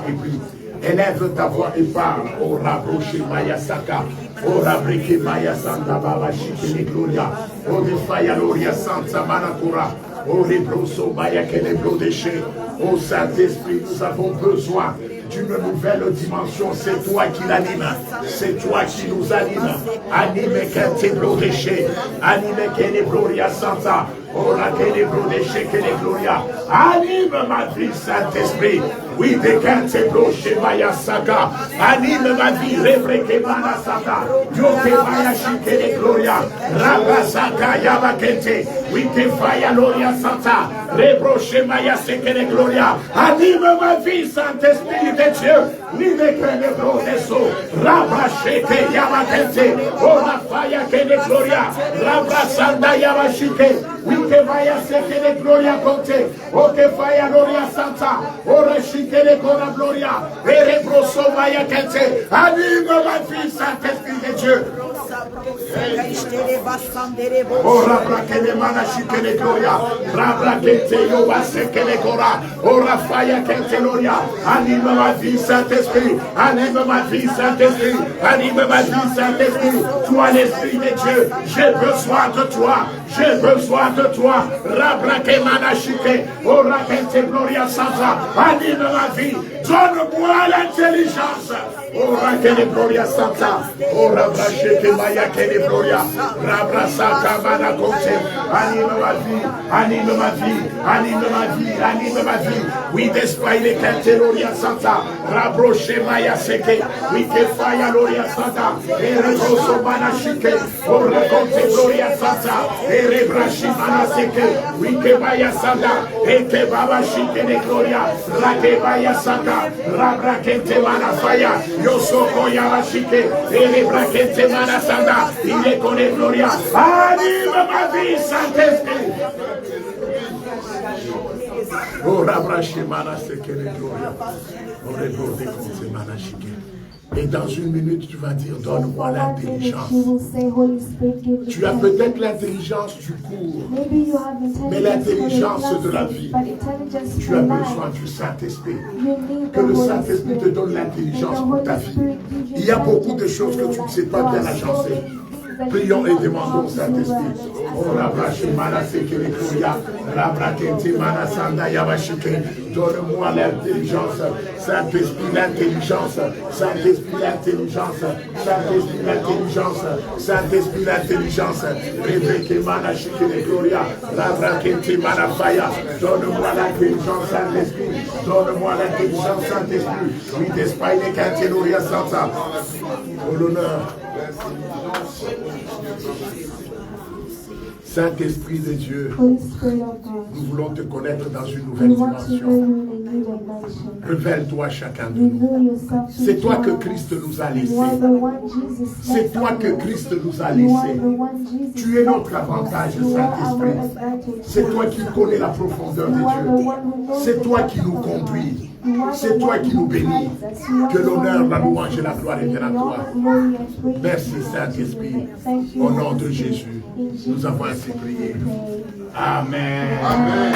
et prie. Élève ta voix et parle. Ora broche maya saka. Ora breke maya santa baba shikele gloria. Ore faya gloria santa manakura. Ore broso maya kelebro déchet. Ô Saint-Esprit, nous avons besoin d'une nouvelle dimension. C'est toi qui l'anime. C'est toi qui nous anime. Anime kelebro déchet. Anime kelebroria santa. Ora kelebro déchet kelebroria. Anime ma vie, Saint-Esprit. Oui, décante broche maya saka. Anime ma vie, rebreke mana santa. Yoke maya shikele gloria. Rabasaka yabakente. Oui, te faya gloria santa. Rebroche maya sekele gloria. Anime ma vie, Saint-Esprit de Dieu. Oui, décante broche so. Rabasheke yabakente. Ora faya kele gloria. Rabasanda yabashike. Oui, te faya sekele gloria conte. Oke faya gloria santa. Ora shikele kora gloria. Rebroso maya kente. Anime ma vie, Saint-Esprit de Dieu. Ora brakele mana shikele gloria. Rabra kente yoba sekele kora. Ora faya kente gloria. Anime ma vie, Saint-Esprit. Anime ma vie, Saint-Esprit. Anime ma vie, Saint-Esprit. Toi l'Esprit de Dieu. J'ai besoin de toi. J'ai besoin de toi. Rabra ke mana shike. Ora kente gloria santa. Anime ma vie. Donne-moi l'intelligence. Ora kele gloria santa. Ora brasheke maya kele gloria. Rabrasaka mana konte. Anime ma vie. Anime ma vie. Anime ma vie. Anime ma vie. We despite the kente gloria santa. Rabroche maya seke. We ke fire gloria santa. Ere roso mana shike. Ora konte gloria santa. Ere brashi mana seke. We ke maya santa. Eke baba shike de gloria. Rake maya santa. Rabra kente mana fire. Yosoko yabashike. Ere brakente mana santa. Il connaît gloria. Anime ma vie, Saint-Esprit. Oh, rabrashi mana sekele gloria. Oh, reborde konte mana shike. Et dans une minute, tu vas dire, donne-moi l'intelligence. Tu as peut-être l'intelligence du cours, mais l'intelligence de la vie. Tu as besoin du Saint-Esprit. Que le Saint-Esprit te donne l'intelligence pour ta vie. Il y a beaucoup de choses que tu ne sais pas bien agencer. Prions et demandons au Saint-Esprit. Donne-moi l'intelligence. Saint-Esprit, l'intelligence. Saint-Esprit, l'intelligence. Saint-Esprit, l'intelligence. Saint-Esprit, l'intelligence. Donne-moi l'intelligence, Saint-Esprit. Donne-moi l'intelligence, Saint-Esprit. Oui, despite les canteloria santa. Oh l'honneur. Saint-Esprit de Dieu, nous voulons te connaître dans une nouvelle dimension. Révèle-toi chacun de nous. C'est toi que Christ nous a laissé. C'est toi que Christ nous a laissé. Tu es notre avantage, Saint-Esprit. C'est toi qui connais la profondeur de Dieu. C'est toi qui nous conduis. C'est toi qui nous bénis. Que l'honneur, la louange et la gloire est à toi. Merci Saint-Esprit. Au nom de Jésus, nous avons ainsi prié. Amen. Amen.